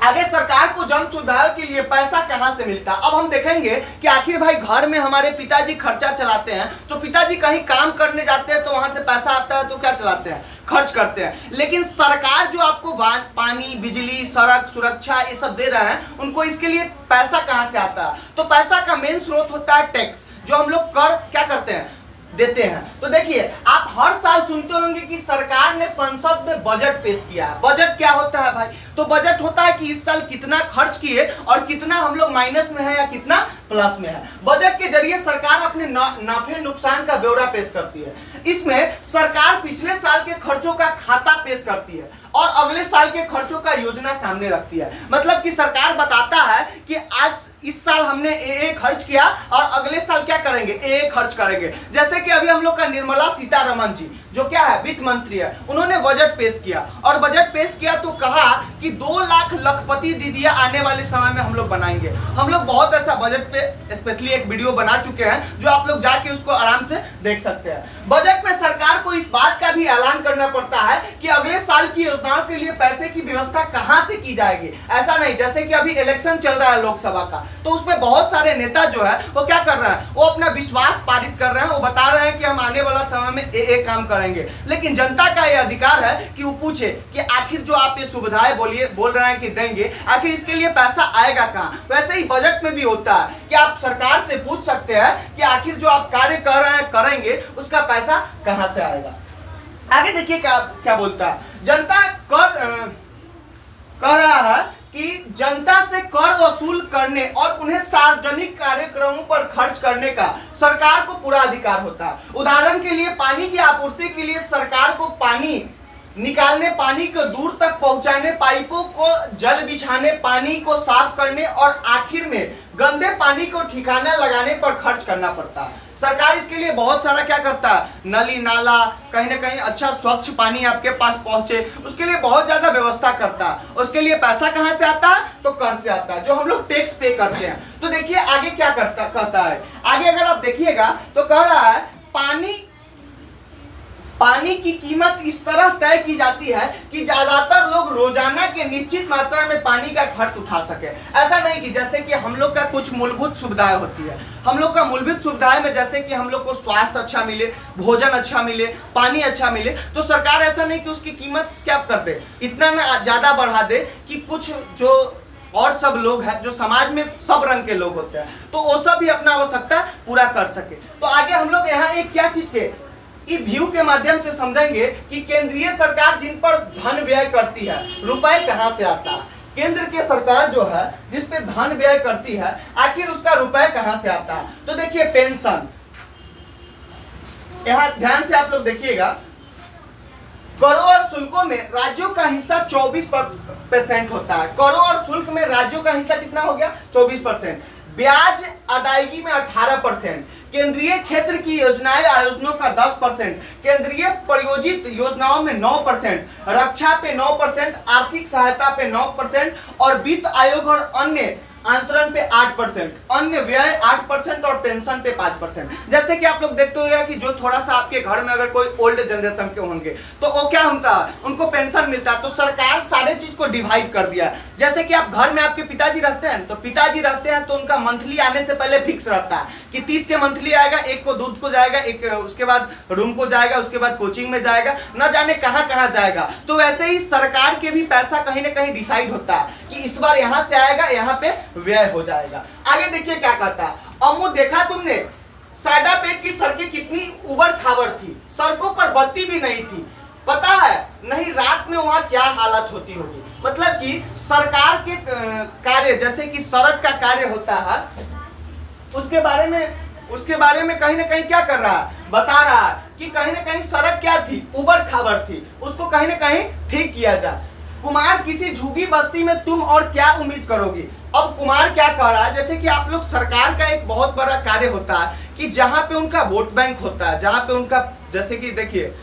आगे सरकार को जन सुविधाओं के लिए पैसा कहां से मिलता है? अब हम देखेंगे कि आखिर भाई घर में हमारे पिताजी खर्चा चलाते हैं, तो पिताजी कहीं काम करने जाते हैं तो वहां से पैसा आता है तो क्या चलाते हैं? खर्च करते हैं। लेकिन सरकार जो आपको पानी, बिजली, सड़क, सुरक्षा ये सब दे रहे हैं, उनको इसके लिए पैसा कहां से आता है? तो पैसा का मेन स्रोत होता है टैक्स, जो हम लोग कर क्या करते हैं? देते हैं। तो देखिए, आप हर साल सुनते होंगे कि सरकार ने संसद में बजट पेश किया है। बजट क्या होता है भाई? तो बजट होता है कि इस साल कितना खर्च किए और कितना हम लोग माइनस में है या कितना प्लस में है। बजट के जरिए सरकार अपने नाफे नुकसान का ब्यौरा पेश करती है। इसमें सरकार पिछले साल के खर्चों का खाता पेश करती है और अगले साल के खर्चों का योजना सामने रखती है। मतलब कि सरकार बताता है कि आज इस साल हमने ए खर्च किया और अगले साल क्या करेंगे? ए खर्च करेंगे। जैसे कि अभी हम लोग का निर्मला सीतारमण जी, जो क्या है, वित्त मंत्री है, उन्होंने बजट पेश किया और बजट पेश किया तो कहा कि 2 लाख लखपति दीदियां आने वाले समय में हम लोग बनाएंगे। हम लोग बहुत ऐसा बजट पे स्पेशली एक वीडियो बना चुके हैं, जो आप लोग जाके उसको आराम से देख सकते हैं। बजट में सरकार को इस बात का भी ऐलान करना पड़ता है कि अगले साल की योजनाओं के लिए पैसे की व्यवस्था कहां से की जाएगी। ऐसा नहीं जैसे कि अभी इलेक्शन चल रहा है लोकसभा का, तो उसमें बहुत सारे नेता जो है वो क्या कर रहे हैं? वो अपना विश्वास पारित कर रहे हैं, वो बता रहे हैं कि हम आने वाला समय में ए काम करेंगे। लेकिन जनता का ये अधिकार है कि वो पूछे कि आखिर जो आप ये सुविधाएं बोल रहे हैं कि देंगे, आखिर इसके लिए पैसा आएगा कहां? वैसे ही बजट में भी होता है कि आप सरकार से पूछ सकते हैं कि आखिर जो आप कार्य कर रहे हैं करेंगे, उसका पैसा कहां से आएगा। आगे देखिए क्या बोलता है। जनता कह रहा है कि जनता से कर वसूल करने और उन्हें सार्वजनिक कार्यक्रमों पर खर्च करने का सरकार को पूरा अधिकार होता है। उदाहरण के लिए पानी की आपूर्ति के लिए सरकार को पानी निकालने, पानी को दूर तक पहुंचाने, पाइपों को जल बिछाने, पानी को साफ करने और आखिर में गंदे पानी को ठिकाना लगाने पर खर्च करना पड़ता है। सरकार इसके लिए बहुत सारा क्या करता है? नली नाला, कहीं ना कहीं अच्छा स्वच्छ पानी आपके पास पहुंचे, उसके लिए बहुत ज्यादा व्यवस्था करता है। उसके लिए पैसा कहां से आता है? तो कर से आता है, जो हम लोग टैक्स पे करते हैं। तो देखिए आगे क्या कहता है। आगे अगर आप देखिएगा तो कह रहा है पानी की कीमत इस तरह तय की जाती है कि ज्यादातर लोग रोजाना के निश्चित मात्रा में पानी का खर्च उठा सके। ऐसा नहीं कि जैसे कि हम लोग का कुछ मूलभूत सुविधाएं होती है, हम लोग का मूलभूत सुविधाएं में जैसे कि हम लोग को स्वास्थ्य अच्छा मिले, भोजन अच्छा मिले, पानी अच्छा मिले, तो सरकार ऐसा नहीं कि उसकी कीमत क्या कर दे, इतना ना ज्यादा बढ़ा दे कि कुछ जो और सब लोग हैं, जो समाज में सब रंग के लोग होते हैं, तो वो सब भी अपना आवश्यकता पूरा कर सके। तो आगे हम लोग यहाँ एक क्या चीज के व्यू के माध्यम से समझेंगे कि केंद्रीय सरकार जिन पर धन व्यय करती है, रुपए कहां से आता है। केंद्र की सरकार जो है जिस पे धन व्यय करती है, आखिर उसका रुपए कहां से आता है। तो देखिए पेंशन, यहां ध्यान से आप लोग देखिएगा, करों और शुल्कों में राज्यों का हिस्सा 24% होता है। करों और शुल्क में राज्यों का हिस्सा कितना हो गया? 24%। ब्याज अदायगी में 18%, केंद्रीय क्षेत्र की योजनाएं आयोजनों का 10%, केंद्रीय प्रायोजित योजनाओं में 9%, रक्षा पे 9%, आर्थिक सहायता पे 9% और वित्त आयोग और अन्य आंतरण पे 8%, अन्य व्यय 8% और पेंशन पे 5%। जैसे कि आप लोग देखते हो कि जो थोड़ा सा आपके घर में अगर कोई ओल्ड जनरेशन के होंगे तो वो क्या होता है, उनको पेंशन मिलता है। तो सरकार सारे चीज को डिवाइड कर दिया। जैसे कि आप घर में आपके पिताजी रहते हैं, तो पिताजी रहते हैं तो उनका मंथली आने से पहले फिक्स रहता है कि 30 के मंथली आएगा, एक को दूध को जाएगा, एक उसके बाद रूम को जाएगा, उसके बाद कोचिंग में जाएगा, न जाने कहां कहां जाएगा। तो वैसे ही सरकार के भी पैसा कहीं ना कहीं डिसाइड होता है कि इस बार यहां से आएगा, यहाँ पे व्यय हो जाएगा। आगे देखिए क्या कहता है। अम्मू देखा तुमने सैदापेट की सड़कें कितनी उबड़ खाबड़ थी, सड़कों पर बत्ती भी नहीं थी, पता है नहीं रात में वहां क्या हालत होती होगी। मतलब कि सरकार के कार्य जैसे कि सड़क का कार्य होता है, उसके बारे में कहीं ना कहीं क्या कर रहा है, बता रहा है कि कहीं ना कहीं सड़क क्या थी, उबड़ खाबड़ थी, उसको कहीं ना कहीं ठीक किया जाए। कुमार किसी झुग्गी बस्ती में तुम और क्या उम्मीद करोगी। अब कुमार क्या कह रहा है, जैसे कि आप लोग, सरकार का एक बहुत बड़ा कार्य होता है कि जहां पे उनका वोट बैंक होता है, जहां पे उनका, जैसे कि देखिए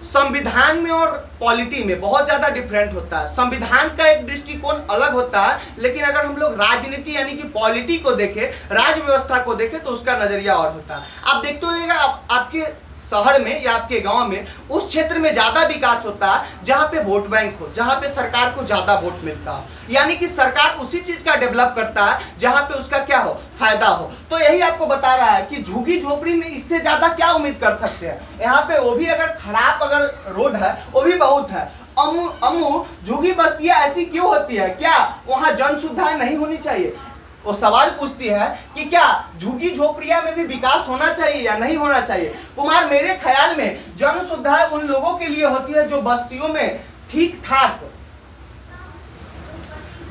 संविधान में और पॉलिटी में बहुत ज्यादा डिफरेंट होता है। संविधान का एक दृष्टिकोण अलग होता है, लेकिन अगर हम लोग राजनीति यानी कि पॉलिटी को देखें, राज व्यवस्था को देखें, तो उसका नजरिया और होता है। आप देखते होइएगा आपके शहर में या आपके गांव में उस क्षेत्र में ज्यादा विकास होता है जहां पे वोट बैंक हो, जहां पे सरकार को ज्यादा वोट मिलता है, यानी कि सरकार उसी चीज का डेवलप करता है जहां पे उसका क्या हो, फायदा हो। तो यही आपको बता रहा है कि झुग्गी झोपड़ी में इससे ज्यादा क्या उम्मीद कर सकते हैं। यहाँ पे वो भी अगर खराब अगर रोड है वो भी बहुत है। अमू झुग्गी बस्तियां ऐसी क्यों होती है, क्या वहां जन सुविधाएं नहीं होनी चाहिए? वो सवाल पूछती है कि क्या झुग्गी झोपड़िया में भी विकास होना चाहिए या नहीं होना चाहिए। कुमार, मेरे ख्याल में जन सुविधाएं उन लोगों के लिए होती है जो बस्तियों में ठीक ठाक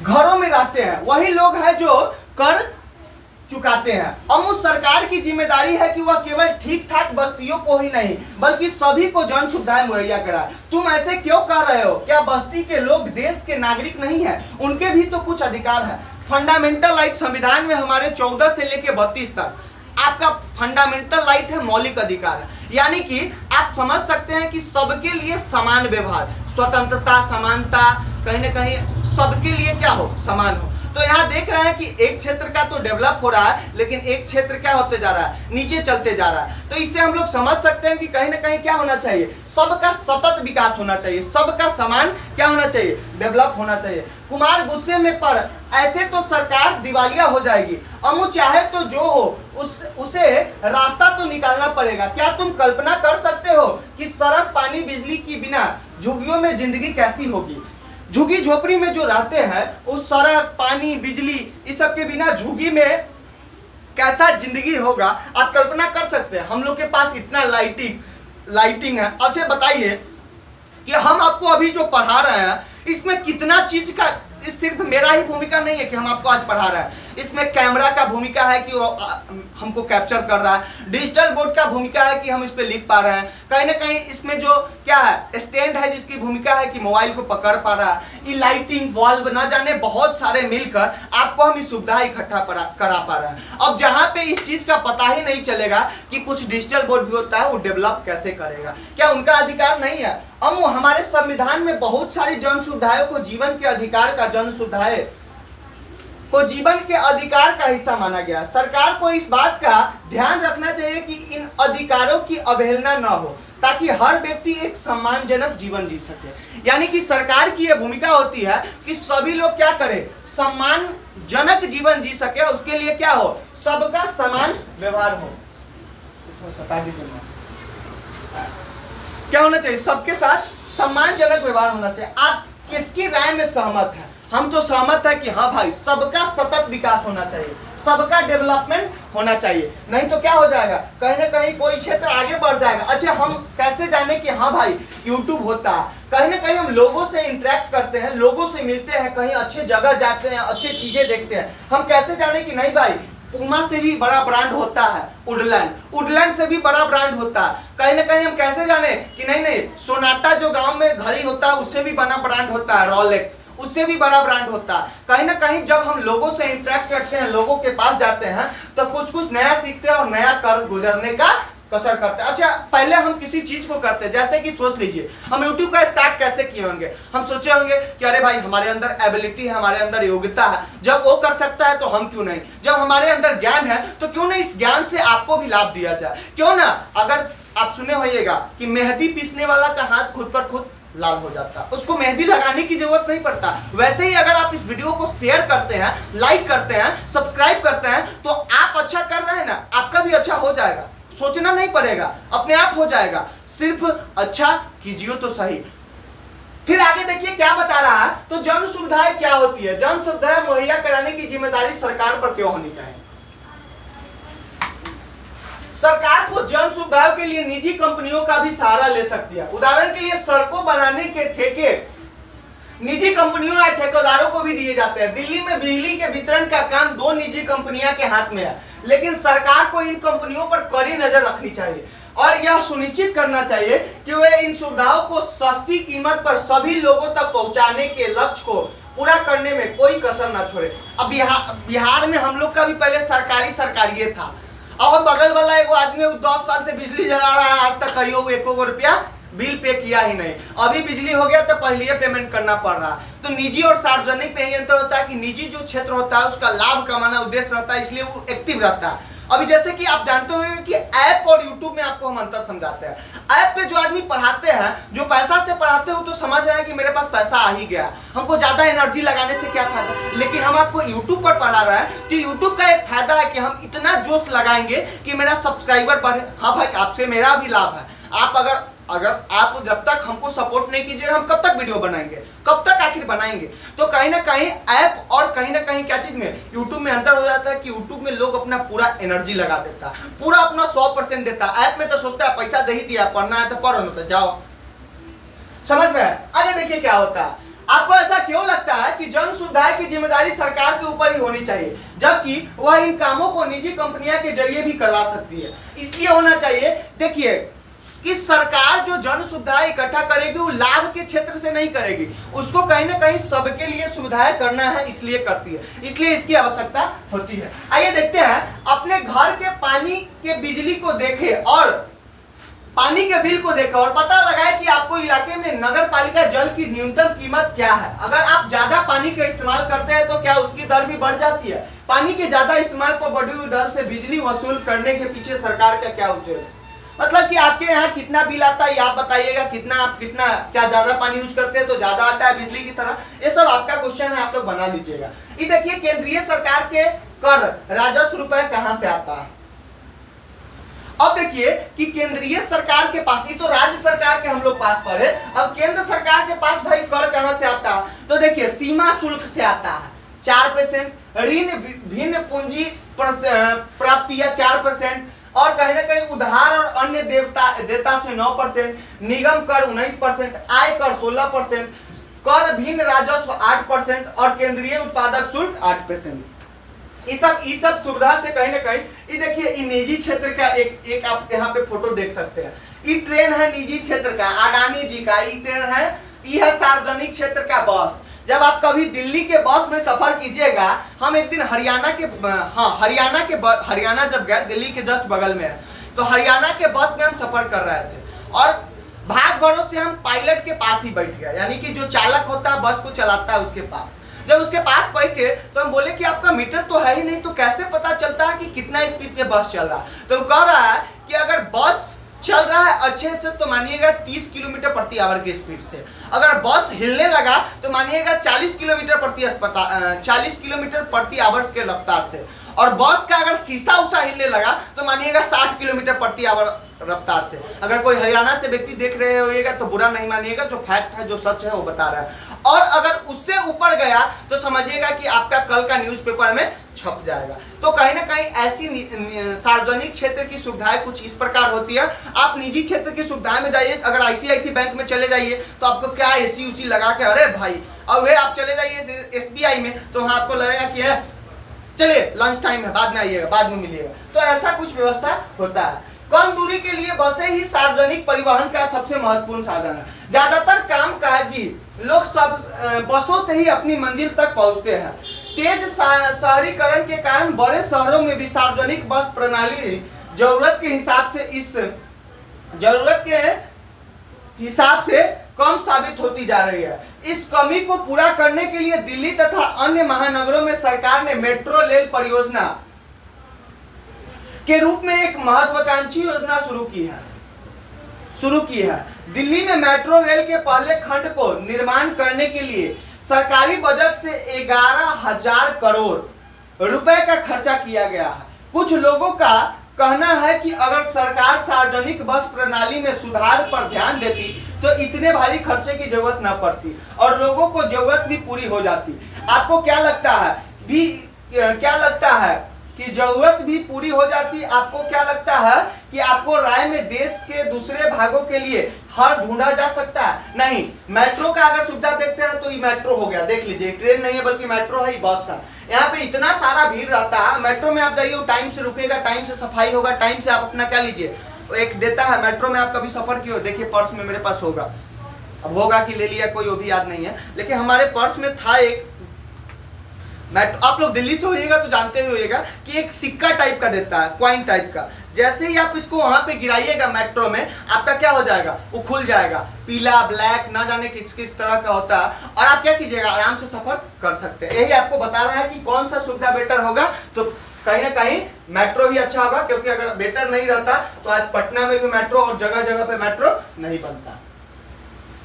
घरों में रहते हैं, वही लोग हैं जो कर चुकाते हैं। अब उस सरकार की जिम्मेदारी है कि वह केवल ठीक ठाक बस्तियों को ही नहीं बल्कि सभी को जन सुविधाएं मुहैया कराए। तुम ऐसे क्यों कह रहे हो? क्या बस्ती के लोग देश के नागरिक नहीं है? उनके भी तो कुछ अधिकार है। फंडामेंटल राइट संविधान में हमारे 14 से लेकर 32 तक आपका फंडामेंटल राइट है, मौलिक अधिकार है, यानी कि आप समझ सकते हैं कि सबके लिए समान व्यवहार, स्वतंत्रता, समानता, कहीं ना कहीं सबके लिए क्या हो, समान हो। तो यहाँ देख रहे हैं कि एक क्षेत्र का तो डेवलप हो रहा है लेकिन एक क्षेत्र क्या होते जा रहा है, नीचे चलते जा रहा है। तो इससे हम लोग समझ सकते हैं कि कहीं ना कहीं क्या होना चाहिए, सबका सतत विकास होना चाहिए, सबका समान क्या होना चाहिए, डेवलप होना चाहिए। कुमार गुस्से में पड़, ऐसे तो सरकार दिवालिया हो जाएगी। अमू चाहे तो जो हो उसे रास्ता तो निकालना पड़ेगा। क्या तुम कल्पना कर सकते हो कि सड़क, पानी, बिजली की बिना झुग्गियों में जिंदगी कैसी होगी? झुग्गी झोपड़ी में जो रहते हैं उस सड़क, पानी, बिजली इस सब के बिना झुग्गी में कैसा जिंदगी होगा आप कल्पना कर सकते हैं। हम लोग के पास इतना लाइटिंग है। अच्छा बताइए कि हम आपको अभी जो पढ़ा रहे हैं इसमें कितना चीज का, सिर्फ मेरा ही भूमिका नहीं है कि हम आपको आज पढ़ा रहे हैं, इसमें कैमरा का भूमिका है कि वो हमको कैप्चर कर रहा है, डिजिटल बोर्ड का भूमिका है कि हम इस पे लिख पा रहे हैं, कहीं ना कहीं इसमें जो क्या है स्टैंड है जिसकी भूमिका है कि मोबाइल को पकड़ पा रहा है, ये लाइटिंग, वाल्व, ना जाने बहुत सारे मिलकर आपको हम इस सुविधा इकट्ठा करा पा रहे हैं। अब जहां पे इस चीज का पता ही नहीं चलेगा कि कुछ डिजिटल बोर्ड भी होता है, वो डेवलप कैसे करेगा, क्या उनका अधिकार नहीं है? हम हमारे संविधान में बहुत सारी जन सुविधाओं को जीवन के अधिकार का, जन सुविधाएं को जीवन के अधिकार का हिस्सा माना गया। सरकार को इस बात का ध्यान रखना चाहिए कि इन अधिकारों की अवहेलना न हो ताकि हर व्यक्ति एक सम्मानजनक जीवन जी सके। यानी कि सरकार की यह भूमिका होती है कि सभी लोग क्या करें, सम्मानजनक जीवन जी सके, उसके लिए क्या हो, सबका समान व्यवहार हो। क्या होना चाहिए, सबके साथ सम्मानजनक व्यवहार होना चाहिए। आप किसकी राय में सहमत हैं? हम तो सहमत है कि हाँ भाई सबका सतत विकास होना चाहिए, सबका डेवलपमेंट होना चाहिए, नहीं तो क्या हो जाएगा, कहीं ना कहीं कोई क्षेत्र आगे बढ़ जाएगा। अच्छा हम कैसे जाने कि हाँ भाई यूट्यूब होता है, कहीं ना कहीं हम लोगों से इंटरेक्ट करते हैं, लोगों से मिलते हैं, कहीं अच्छे जगह जाते हैं, अच्छी चीजें देखते हैं, हम कैसे जाने कि नहीं भाई पूमा से भी बड़ा ब्रांड होता है वुडलैंड से भी बड़ा ब्रांड होता है। कहीं ना कहीं हम कैसे जाने कि नहीं सोनाटा जो गांव में घड़ी होता है उससे भी बड़ा ब्रांड होता है, रोलेक्स उससे भी बड़ा ब्रांड होता है। कहीं ना कहीं जब हम लोगों से इंटरेक्ट करते हैं, लोगों के पास जाते हैं तो कुछ नया सीखते हैं और नया कर गुजरने का कसर करते हैं। अच्छा पहले हम किसी चीज को करते हैं, जैसे कि सोच लीजिए हम YouTube का स्टार्ट कैसे किए होंगे, हम सोचे होंगे कि अरे भाई हमारे अंदर एबिलिटी है, हमारे अंदर योग्यता है, जब वो कर सकता है तो हम क्यों नहीं, जब हमारे अंदर ज्ञान है तो क्यों नहीं इस ज्ञान से आपको भी लाभ दिया जाए। क्यों ना, अगर आप सुने होइएगा कि मेहंदी पीसने वाला का हाथ खुद पर खुद लाल हो जाता, उसको मेहंदी लगाने की जरूरत नहीं पड़ता। वैसे ही अगर आप इस वीडियो को शेयर करते हैं, लाइक करते हैं, सब्सक्राइब करते हैं तो आप अच्छा कर रहे हैं ना, आपका भी अच्छा हो जाएगा, सोचना नहीं पड़ेगा, अपने आप हो जाएगा, सिर्फ अच्छा कीजिए तो सही। फिर आगे देखिए क्या बता रहा है, तो जन सुविधाएं क्या होती है, जन सुविधाएं मुहैया कराने की जिम्मेदारी सरकार पर क्यों होनी चाहिए। सरकार को जन सुविधाओं के लिए निजी कंपनियों का भी सहारा ले सकती है। उदाहरण के लिए सड़कों बनाने के ठेके निजी कंपनियों या ठेकेदारों को भी दिए जाते हैं। दिल्ली में बिजली के वितरण का काम 2 निजी कंपनियां के हाथ में है, लेकिन सरकार को इन कंपनियों पर कड़ी नजर रखनी चाहिए और यह सुनिश्चित करना चाहिए कि वे इन सुविधाओं को सस्ती कीमत पर सभी लोगों तक पहुंचाने के लक्ष्य को पूरा करने में कोई कसर ना छोड़े। अब बिहार में हम लोग का भी पहले सरकारी था। अब बगल वाला एगो आदमी 10 साल से बिजली जला रहा है, आज तक कहियो एको रुपया बिल पे किया ही नहीं। अभी बिजली हो गया तो पहले पेमेंट करना पड़ रहा। तो निजी और सार्वजनिक में ये अंतर होता है कि निजी जो क्षेत्र होता है उसका लाभ कमाना उद्देश्य रहता है, इसलिए वो एक्टिव रहता है। अभी जैसे कि आप जानते होंगे कि ऐप और यूट्यूब में आपको हम अंतर समझाते हैं। ऐप पे जो आदमी पढ़ाते हैं, जो पैसा से पढ़ाते हो, तो समझ रहे हैं कि मेरे पास पैसा आ ही गया, हमको ज्यादा एनर्जी लगाने से क्या फायदा। लेकिन हम आपको यूट्यूब पर पढ़ा रहे हैं तो यूट्यूब का एक फायदा है कि हम इतना जोश लगाएंगे कि मेरा सब्सक्राइबर बढ़े। हाँ भाई, आपसे मेरा भी लाभ है। आप अगर आप जब तक हमको सपोर्ट नहीं कीजिएगा, हम कब तक वीडियो बनाएंगे, कब तक आखिर बनाएंगे। तो कहीं ना कहीं ऐप और कहीं ना कहीं क्या चीज में यूट्यूब में अंतर हो जाता है कि यूट्यूब में लोग अपना पूरा एनर्जी लगा देता है, पूरा अपना 100% देता है। ऐप में तो सोचता है पैसा दे ही दिया, पढ़ना है तो पढ़ो, ना तो जाओ। समझ में है? आगे देखिए क्या होता है। आपको ऐसा क्यों लगता है कि जन सुविधाएं की जिम्मेदारी सरकार के ऊपर ही होनी चाहिए, जबकि वह इन कामों को निजी कंपनियां के जरिए भी करवा सकती है? इसलिए होना चाहिए, देखिए, कि सरकार जो जन सुविधाएं इकट्ठा करेगी वो लाभ के क्षेत्र से नहीं करेगी, उसको कहीं ना कहीं सबके लिए सुविधाएं करना है, इसलिए करती है, इसलिए इसकी आवश्यकता होती है। आइए देखते हैं, अपने घर के पानी के बिजली को देखे और पानी के बिल को देखें और पता लगाए कि आपको इलाके में नगर पालिका जल की न्यूनतम कीमत क्या है। अगर आप ज्यादा पानी का इस्तेमाल करते हैं तो क्या उसकी दर भी बढ़ जाती है? पानी के ज्यादा इस्तेमाल पर बढ़ी हुई दर से बिजली वसूल करने के पीछे सरकार का क्या उद्देश्य? मतलब कि आपके यहाँ कितना बिल आता है, आप बताइएगा। कितना क्या ज्यादा पानी यूज करते हैं तो ज्यादा आता है बिजली की तरह? ये सब आपका क्वेश्चन है, आप लोग बना लीजिएगा। ये देखिए, केंद्रीय सरकार के कर राजस्व रुपए कहां से आता है। अब देखिए कि केंद्रीय सरकार के पास, ये तो राज्य सरकार के हम लोग पास पर है, अब केंद्र सरकार के पास भाई कर कहां से आता है? तो देखिए, सीमा शुल्क से आता है 4%, ऋण भिन्न पूंजी प्राप्तियां 4%, और कहीं ना कहीं उधार और अन्य देता से 9%, निगम कर 19%, आय कर 16%, कर भिन्न राजस्व 8% और केंद्रीय उत्पादक शुल्क 8%। ये सब सुविधा से कहीं ना कहीं, ये देखिए, ये निजी क्षेत्र का एक आप यहाँ पे फोटो देख सकते हैं। ये ट्रेन है निजी क्षेत्र का, अडानी जी का। ये ट्रेन है, ये है सार्वजनिक क्षेत्र का बस। जब आप कभी दिल्ली के बस में सफर कीजिएगा, हम एक दिन हरियाणा जब गए, दिल्ली के जस्ट बगल में है, तो हरियाणा के बस में हम सफर कर रहे थे और भाग भरोसे से हम पायलट के पास ही बैठ गए, यानी कि जो चालक होता है, बस को चलाता है, उसके पास। जब उसके पास बैठे तो हम बोले कि आपका मीटर तो है ही नहीं, तो कैसे पता चलता है कि कितना स्पीड पे बस चल रहा है? तो कह रहा है कि अगर बस चल रहा है अच्छे से तो मानिएगा 30 किलोमीटर प्रति आवर की स्पीड से, अगर बस हिलने लगा तो मानिएगा 40 किलोमीटर प्रति आवर के रफ्तार से, और बस का अगर शीशा उसा हिलने लगा तो मानिएगा 60 किलोमीटर प्रति आवर रफ्तार से। अगर कोई हरियाणा से व्यक्ति देख रहे होइएगा तो बुरा नहीं मानिएगा, जो फैक्ट है, जो सच है वो बता रहा है। और अगर उससे ऊपर गया तो समझिएगा कि आपका कल का न्यूज़पेपर में छप जाएगा। तो कहीं ना कहीं ऐसी सार्वजनिक क्षेत्र की सुविधाएं कुछ इस प्रकार होती है। आप निजी क्षेत्र की सुविधाएं में जाइए, अगर ICICI बैंक में चले जाइए तो आपको क्या AC उसी लगा के, अरे भाई, और वे आप चले जाइए SBI में तो वहाँ आपको लगेगा कि चलिए लंच टाइम है, बाद में आइएगा, बाद में मिलिएगा। तो ऐसा कुछ व्यवस्था होता है। कम दूरी के लिए बसें ही सार्वजनिक परिवहन का सबसे महत्वपूर्ण साधन है। ज्यादातर कामकाजी लोग सब बसों से ही अपनी मंजिल तक पहुंचते हैं। तेज शहरीकरण के कारण बड़े शहरों में भी सार्वजनिक बस प्रणाली जरूरत के हिसाब से कम साबित होती जा रही है। इस कमी को पूरा करने के लिए दिल्ली तथा अन्य महानगरों में सरकार ने मेट्रो रेल परियोजना के रूप में एक महत्वाकांक्षी योजना शुरू की है। दिल्ली में मेट्रो रेल के पहले खंड को निर्माण करने के लिए सरकारी बजट से 11,000 करोड़ रुपए का खर्चा किया गया है। कुछ लोगों का कहना है कि अगर सरकार सार्वजनिक बस प्रणाली में सुधार पर ध्यान देती तो इतने भारी खर्चे की जरूरत न पड़ती और लोगों को जरूरत भी पूरी हो जाती। आपको क्या लगता है कि जरूरत भी पूरी हो जाती? आपको क्या लगता है कि आपको राय में देश के दूसरे भागों के लिए हर ढूंढा जा सकता है? नहीं। मेट्रो का अगर सुविधा देखते हैं तो ये मेट्रो हो गया, देख लीजिए, ट्रेन नहीं है बल्कि मेट्रो है, बस है। यहाँ पे इतना सारा भीड़ रहता है। मेट्रो में आप जाइए, टाइम से रुकेगा, टाइम से सफाई होगा, टाइम से आप अपना क्या लीजिए, एक देता है। मेट्रो में आप कभी सफर किए हो? देखिए पर्स में मेरे पास होगा, अब होगा कि ले लिया कोई, वो भी याद नहीं है, लेकिन हमारे पर्स में था एक मेट्रो। आप लोग दिल्ली से होइएगा तो जानते ही होइएगा कि एक सिक्का टाइप का देता है, कॉइन टाइप का। जैसे ही आप इसको वहां पे गिराइएगा मेट्रो में, आपका क्या हो जाएगा, वो खुल जाएगा, पीला ब्लैक ना जाने किस किस तरह का होता है, और आप क्या कीजिएगा, आराम से सफर कर सकते हैं। यही आपको बता रहा है कि कौन सा सुविधा बेटर होगा। तो कहीं ना कहीं मेट्रो ही अच्छा होगा, क्योंकि अगर बेटर नहीं रहता तो आज पटना में भी मेट्रो और जगह जगह पे मेट्रो नहीं बनता।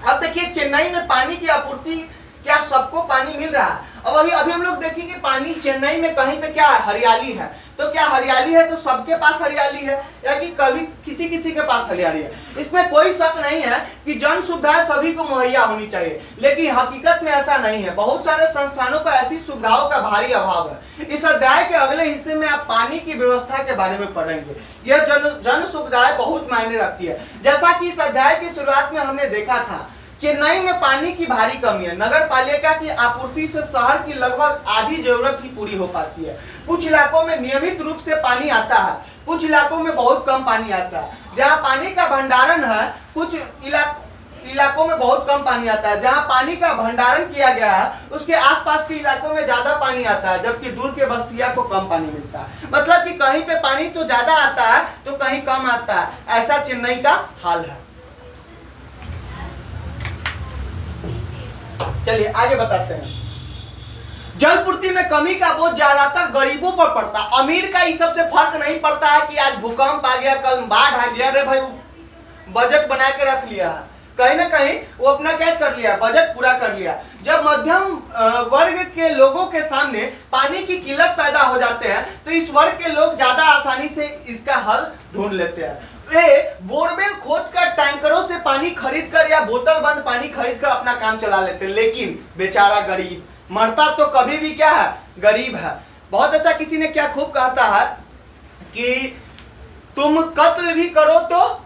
अब देखिए चेन्नई में पानी की आपूर्ति, क्या सबको पानी मिल रहा है? अब अभी हम लोग देखेंगे पानी चेन्नई में कहीं पे क्या है, हरियाली है। तो क्या हरियाली है तो सबके पास हरियाली है, या कि कभी किसी किसी के पास हरियाली है? इसमें कोई शक नहीं है कि जन सुविधाएं सभी को मुहैया होनी चाहिए, लेकिन हकीकत में ऐसा नहीं है। बहुत सारे संस्थानों पर ऐसी सुविधाओं का भारी अभाव है। इस अध्याय के अगले हिस्से में आप पानी की व्यवस्था के बारे में पढ़ेंगे। यह जन सुविधाएं बहुत मायने रखती है। जैसा कि इस अध्याय की शुरुआत में हमने देखा था, चेन्नई में पानी की भारी कमी है। नगर पालिका की आपूर्ति से शहर की लगभग आधी जरूरत ही पूरी हो पाती है। कुछ इलाकों में नियमित रूप से पानी आता है, कुछ इलाकों में बहुत कम पानी आता है। जहां पानी का भंडारण है, कुछ इलाकों में बहुत कम पानी आता है। जहां पानी का भंडारण किया गया है, उसके आसपास के इलाकों में ज्यादा पानी आता है, जबकि दूर के बस्तियों को कम पानी मिलता है। मतलब कि कहीं पे पानी तो ज्यादा आता है तो कहीं कम आता है। ऐसा चेन्नई का हाल है। चलिए आगे बताते हैं। जलपूर्ति में कमी का बोझ ज्यादातर गरीबों पर पड़ता है। अमीर का इस सबसे फर्क नहीं पड़ता है कि आज भूकंप आ गया, कल बाढ़ आ गया, अरे भाई बजट बना के रख लिया है, कहीं ना कहीं वो अपना कैच कर लिया, बजट पूरा कर लिया। जब मध्यम वर्ग के लोगों के सामने पानी की किल्लत पैदा हो जाते हैं, तो इस वर्ग के लोग ज्यादा आसानी से इसका हल ढूंढ लेते हैं। वे बोरवेल खोद कर टैंकरों से पानी खरीद कर या बोतल बंद पानी खरीद कर अपना काम चला लेते हैं। लेकिन बेचारा गरीब मरता तो कभी भी क्या है, गरीब है। बहुत अच्छा किसी ने क्या खूब कहता है कि तुम कत्ल भी करो तो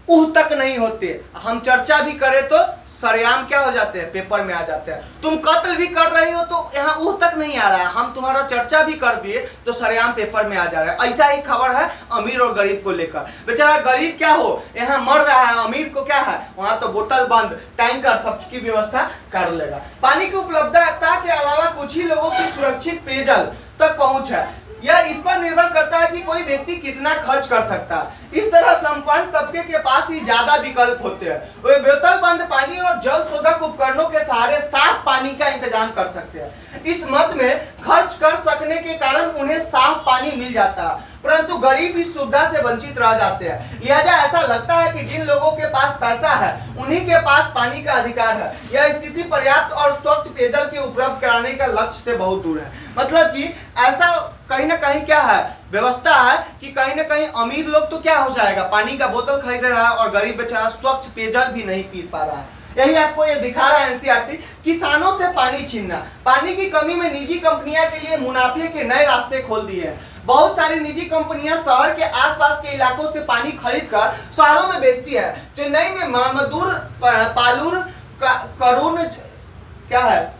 ऊह तक नहीं होते, हम चर्चा भी करें तो सरेआम क्या हो जाते हैं, पेपर में आ जाते हैं। तुम कत्ल भी कर रही हो तो यहाँ ऊह तक नहीं आ रहा है, हम तुम्हारा चर्चा भी कर दिए तो सरेआम पेपर में आ जा रहा है। ऐसा ही खबर है अमीर और गरीब को लेकर। बेचारा गरीब क्या हो, यहाँ मर रहा है, अमीर को क्या है, वहां तो बोतल बंद टैंकर सबकी व्यवस्था कर लेगा। पानी की उपलब्धता के अलावा कुछ ही लोगों की सुरक्षित पेयजल तक पहुंच है। यह इस पर निर्भर करता है कि कोई व्यक्ति कितना खर्च कर सकता है। इस तरह संपन्न तबके के पास ही ज्यादा विकल्प होते हैं। वे बोतल बंद पानी और जल शोधक उपकरणों के सहारे साफ पानी का इंतजाम कर सकते हैं। इस मत में खर्च कर सकने के कारण उन्हें साफ पानी मिल जाता है, परंतु गरीब इस सुविधा से वंचित रह जाते हैं। लिहाजा ऐसा लगता है कि जिन लोगों के पास पैसा है उन्हीं के पास पानी का अधिकार है। यह स्थिति पर्याप्त और स्वच्छ पेयजल के उपलब्ध कराने का लक्ष्य से बहुत दूर है। मतलब कि ऐसा कहीं ना कहीं क्या है, व्यवस्था है कि कहीं ना कहीं अमीर लोग तो क्या हो जाएगा, पानी का बोतल खरीद रहा है, और गरीब बेचारा स्वच्छ पेयजल भी नहीं पी पा रहा है। यही आपको ये दिखा रहा है एनसीईआरटी। किसानों से पानी छीनना, पानी की कमी में निजी कंपनियां के लिए मुनाफे के नए रास्ते खोल दिए हैं। बहुत सारी निजी कंपनियां शहर के आसपास के इलाकों से पानी खरीद कर शहरों में बेचती है। चेन्नई में मामदूर, पालूर,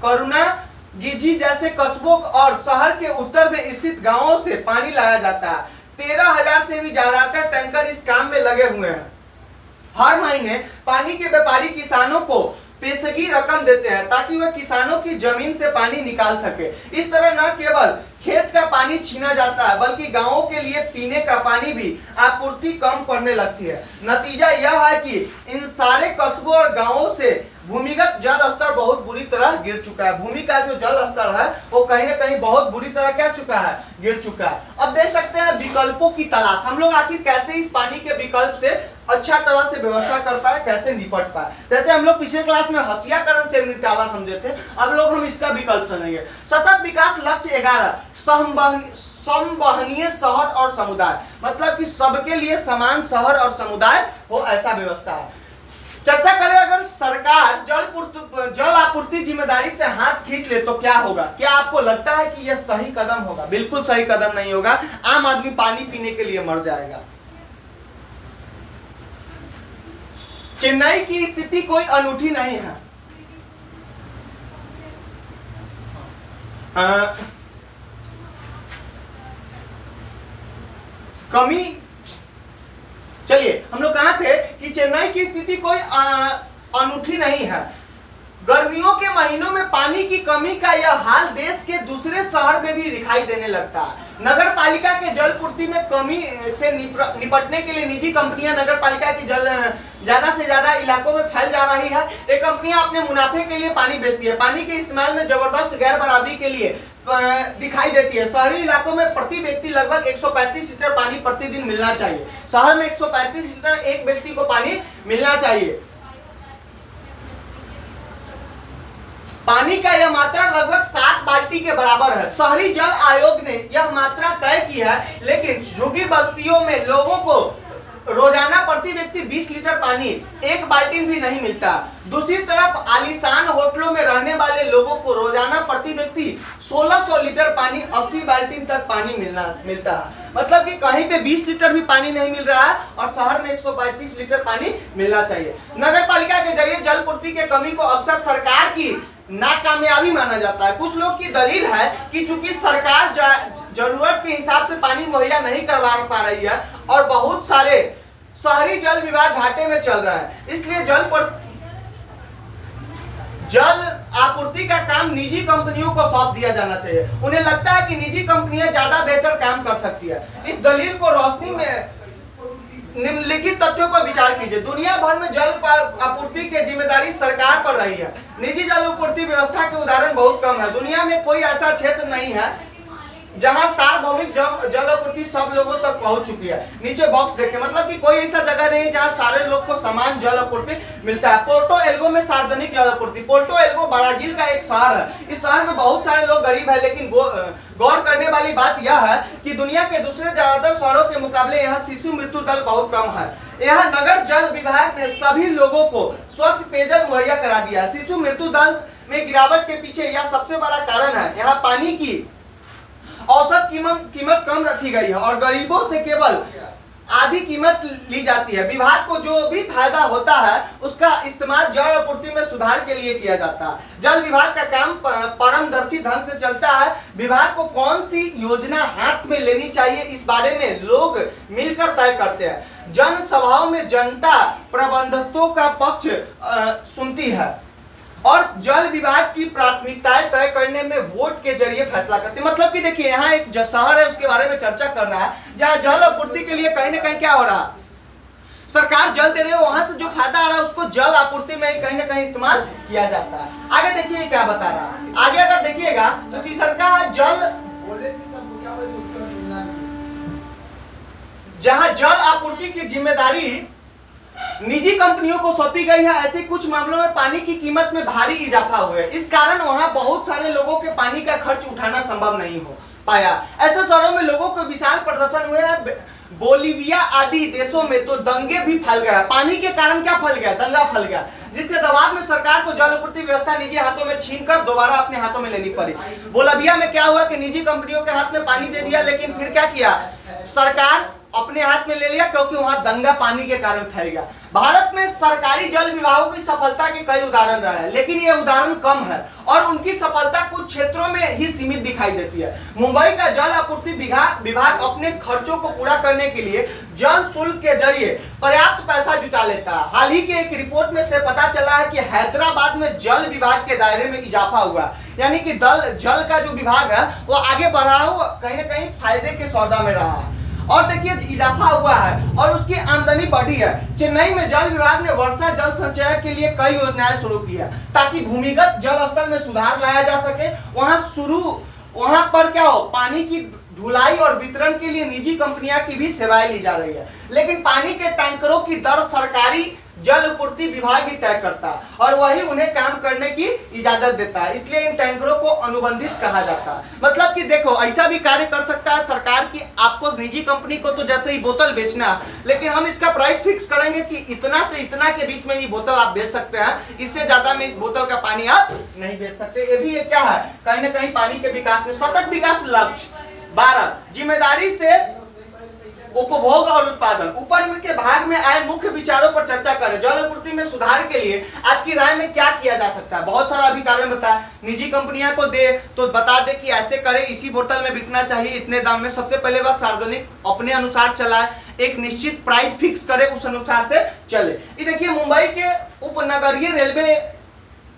करुणा गिझी जैसे कस्बों और शहर के उत्तर में स्थित गांवों से पानी लाया जाता है। 13,000 से भी ज्यादा टैंकर इस काम में लगे हुए हैं। हर महीने पानी के व्यापारी किसानों को पेशगी रकम देते हैं ताकि वह किसानों की जमीन से पानी निकाल सके। इस तरह न केवल खेत का पानी छीना जाता है, बल्कि गांवों के लिए पीने का पानी भी आपूर्ति कम पड़ने लगती है। नतीजा यह है कि इन सारे कस्बों और गांवों से भूमिगत जल स्तर बहुत बुरी तरह गिर चुका है। भूमि का जो जल स्तर है वो कहीं ना कहीं बहुत बुरी तरह क्या चुका है, गिर चुका है। अब देख सकते हैं विकल्पों की तलाश, हम लोग आखिर कैसे इस पानी के विकल्प से अच्छा तरह से व्यवस्था कर पाए, कैसे निपट पाए। जैसे हम लोग पिछले क्लास में हसियाकरण से निपटाला समझे थे, अब लोग हम इसका विकल्प समझेंगे। सतत विकास लक्ष्य 11 संवहनीय शहर और समुदाय, मतलब कि सबके लिए समान शहर और समुदाय हो, ऐसा व्यवस्था है। चर्चा करें, अगर सरकार जल आपूर्ति जिम्मेदारी से हाथ खींच ले तो क्या होगा? क्या आपको लगता है कि यह सही कदम होगा? बिल्कुल सही कदम नहीं होगा। आम आदमी पानी पीने के लिए मर जाएगा। चेन्नई की स्थिति कोई अनूठी नहीं है। कमी, चलिए हम लोग कहा थे कि चेन्नई की स्थिति कोई अनूठी नहीं है। गर्मियों के महीनों में पानी की कमी का यह हाल देश के दूसरे शहर में भी दिखाई देने लगता है। नगर पालिका के जल पूर्ति में कमी से निपटने के लिए निजी कंपनियां नगर पालिका की जल ज्यादा से ज्यादा इलाकों में फैल जा रही है। ये कंपनियां अपने मुनाफे के लिए पानी बेचती है, पानी के इस्तेमाल में जबरदस्त गैर बराबरी के लिए दिखाई देती है। शहरी इलाकों में प्रति व्यक्ति लगभग 135 लीटर पानी प्रतिदिन मिलना चाहिए। शहर में 135 लीटर एक व्यक्ति को पानी मिलना चाहिए। पानी का यह मात्रा लगभग 7 बाल्टी के बराबर है। शहरी जल आयोग ने यह मात्रा तय की है, लेकिन झुग्गी बस्तियों में लोगों को रोजाना प्रति व्यक्ति 20 लीटर पानी एक बाल्टी भी नहीं मिलता। दूसरी तरफ आलीशान होटलों में रहने वाले लोगों को रोजाना प्रति व्यक्ति 1600 लीटर पानी 80 बाल्टी तक पानी मिलता है। मतलब कि कहीं पे 20 लीटर भी पानी नहीं मिल रहा है और शहर में 135 लीटर पानी मिलना चाहिए। नगर पालिका के जरिए जल पूर्ति के कमी को अक्सर सरकार की नाकामयाबी माना जाता है। कुछ लोग की दलील है कि चूंकि सरकार जरूरत के हिसाब से पानी मुहैया नहीं करवा पा रही है और बहुत सारे शहरी जल विभाग घाटे में चल रहा है, इसलिए जल आपूर्ति का काम निजी कंपनियों को सौंप दिया जाना चाहिए। उन्हें लगता है कि निजी कंपनियां ज्यादा बेहतर काम कर सकती है। इस दलील को रोशनी में निम्नलिखित तथ्यों पर विचार कीजिए। दुनिया भर में जल आपूर्ति की जिम्मेदारी सरकार पर रही है। निजी जल आपूर्ति व्यवस्था के उदाहरण बहुत कम है। दुनिया में कोई ऐसा क्षेत्र नहीं है जहां सार्वभौमिक जल आपूर्ति सब लोगों तक पहुंच चुकी है। नीचे बॉक्स देखें, मतलब कि कोई ऐसा जगह नहीं है जहां सारे लोग को समान जल आपूर्ति मिलता है। पोर्टो एल्गो में सार्वजनिक जल आपूर्ति। पोर्टो एल्गो ब्राजील का एक शहर है। इस शहर में बहुत सारे लोग गरीब है, लेकिन गौर करने वाली बात यह है कि दुनिया के दूसरे ज्यादातर शहरों के मुकाबले यहाँ शिशु मृत्यु दर बहुत कम है। यहाँ नगर जल विभाग ने सभी लोगों को स्वच्छ पेयजल मुहैया करा दिया है। शिशु मृत्यु दर में गिरावट के पीछे यह सबसे बड़ा कारण है। यहाँ पानी की औसत कीमत कम रखी गई है और गरीबों से केवल आधी कीमत ली जाती है। विभाग को जो भी फायदा होता है उसका इस्तेमाल जल आपूर्ति में सुधार के लिए किया जाता है। जल विभाग का काम पारदर्शी ढंग से चलता है। विभाग को कौन सी योजना हाथ में लेनी चाहिए इस बारे में लोग मिलकर तय करते हैं। जन सभाओं में जनता प्रबंधकों का पक्ष सुनती है और जल विभाग की प्राथमिकताएं तय करने में वोट के जरिए फैसला करती है। मतलब कि देखिए यहाँ एक शहर है उसके बारे में चर्चा कर रहा है जहाँ जल आपूर्ति के लिए कहीं ना कहीं क्या हो रहा है, सरकार जल दे रही है, वहां से जो फायदा आ रहा है उसको जल आपूर्ति में कहीं ना कहीं इस्तेमाल किया जाता है। आगे देखिए क्या बता रहा है। आगे अगर देखिएगा तो सरकार जहां जल आपूर्ति की जिम्मेदारी निजी कंपनियों को सौंपी गई है, ऐसे कुछ मामलों में पानी की कीमत में भारी इजाफा हुआ है। इस कारण वहां बहुत सारे लोगों के पानी का खर्च उठाना संभव नहीं हो पाया। ऐसे शहरों में लोगों को विशाल प्रदर्शन हुए हैं। बोलीविया आदि देशों में तो दंगे भी फैल गया। पानी के कारण क्या फैल गया, दंगा फैल गया, जिसके दबाव में सरकार को जल आपूर्ति व्यवस्था निजी हाथों में छीनकर दोबारा अपने हाथों में लेनी पड़ी। बोलीविया में क्या हुआ कि निजी कंपनियों के हाथ में पानी दे दिया, लेकिन फिर क्या किया, सरकार अपने हाथ में ले लिया क्योंकि वहां दंगा पानी के कारण फैल गया। भारत में सरकारी जल विभागों की सफलता के कई उदाहरण रहे हैं, लेकिन ये उदाहरण कम है और उनकी सफलता कुछ क्षेत्रों में ही सीमित दिखाई देती है। मुंबई का जल आपूर्ति विभाग अपने खर्चों को पूरा करने के लिए जल शुल्क के जरिए पर्याप्त पैसा जुटा लेता है। हाल ही के एक रिपोर्ट में से पता चला है कि हैदराबाद में जल विभाग के दायरे में इजाफा हुआ, यानी कि जल का जो विभाग है वो आगे बढ़ा है, कहीं ना कहीं फायदे के सौदा में रहा है और देखिए इजाफा हुआ है और उसकी आमदनी बढ़ी है। चेन्नई में जल विभाग ने वर्षा जल संचय के लिए कई योजनाएं शुरू की है ताकि भूमिगत जल स्तर में सुधार लाया जा सके। वहां पर क्या हो, पानी की ढुलाई और वितरण के लिए निजी कंपनियां की भी सेवाएं ली जा रही है, लेकिन पानी के टैंकरों की दर सरकारी जल आपूर्ति विभाग ही तय करता है और वही उन्हें काम करने की इजाजत देता है, इसलिए इन टैंकरों को अनुबंधित कहा जाता है। मतलब कि देखो ऐसा भी कार्य कर सकता है सरकार की, आपको निजी कंपनी को तो जैसे ही बोतल बेचना है, लेकिन हम इसका प्राइस फिक्स करेंगे कि इतना से इतना के बीच में ही बोतल आप बेच सकते हैं, इससे ज्यादा में इस बोतल का पानी आप नहीं बेच सकते। ये भी क्या है, कहीं ना कहीं पानी के विकास में सतत विकास लक्ष्य 12 जिम्मेदारी से उपभोग और उत्पादन। ऊपर के भाग में आए मुख्य विचारों पर चर्चा करें। जल आपूर्ति में सुधार के लिए आपकी राय में क्या किया जा सकता है। बहुत सारा अभी कारण बताया, निजी कंपनियां को दे तो बता दे कि ऐसे करे, इसी बोतल में बिकना चाहिए इतने दाम में। सबसे पहले बात सार्वजनिक अपने अनुसार चलाए, एक निश्चित प्राइस फिक्स करे, उस अनुसार से चले। ये देखिए मुंबई के उपनगरीय रेलवे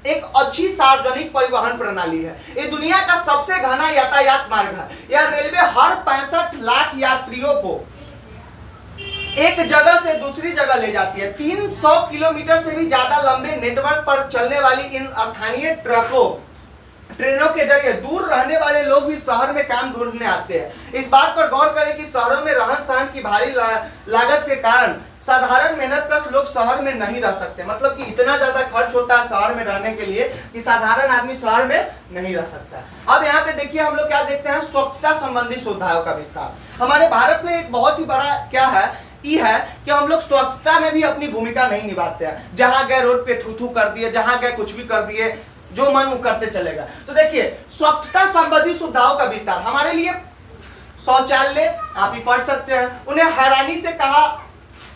एक अच्छी सार्वजनिक परिवहन प्रणाली है। ये दुनिया का सबसे घना यातायात मार्ग है। यह रेलवे हर 65 लाख यात्रियों को एक जगह से दूसरी जगह ले जाती है। 300 किलोमीटर से भी ज्यादा लंबे नेटवर्क पर चलने वाली इन स्थानीय ट्रेनों के जरिए दूर रहने वाले लोग भी शहर में काम ढूंढने आते हैं। इस बात पर गौर करें कि शहरों में रहन सहन की भारी लागत के कारण साधारण मेहनतकश लोग शहर में नहीं रह सकते। मतलब कि इतना ज्यादा खर्च होता है शहर में रहने के लिए कि साधारण आदमी शहर में नहीं रह सकता। अब यहाँ पे देखिए हम लोग क्या देखते हैं, स्वच्छता संबंधी सुविधाओं का विस्तार। हमारे भारत में एक बहुत ही बड़ा क्या है कि हम लोग स्वच्छता में भी अपनी भूमिका नहीं निभाते हैं। जहां गए रोड पे थू थू कर दिए, जहां गए कुछ भी कर दिए, जो मन वो करते चलेगा। तो देखिए स्वच्छता संबंधी सुविधाओं का विस्तार। हमारे लिए शौचालय आप ही पढ़ सकते हैं। उन्हें हैरानी से कहा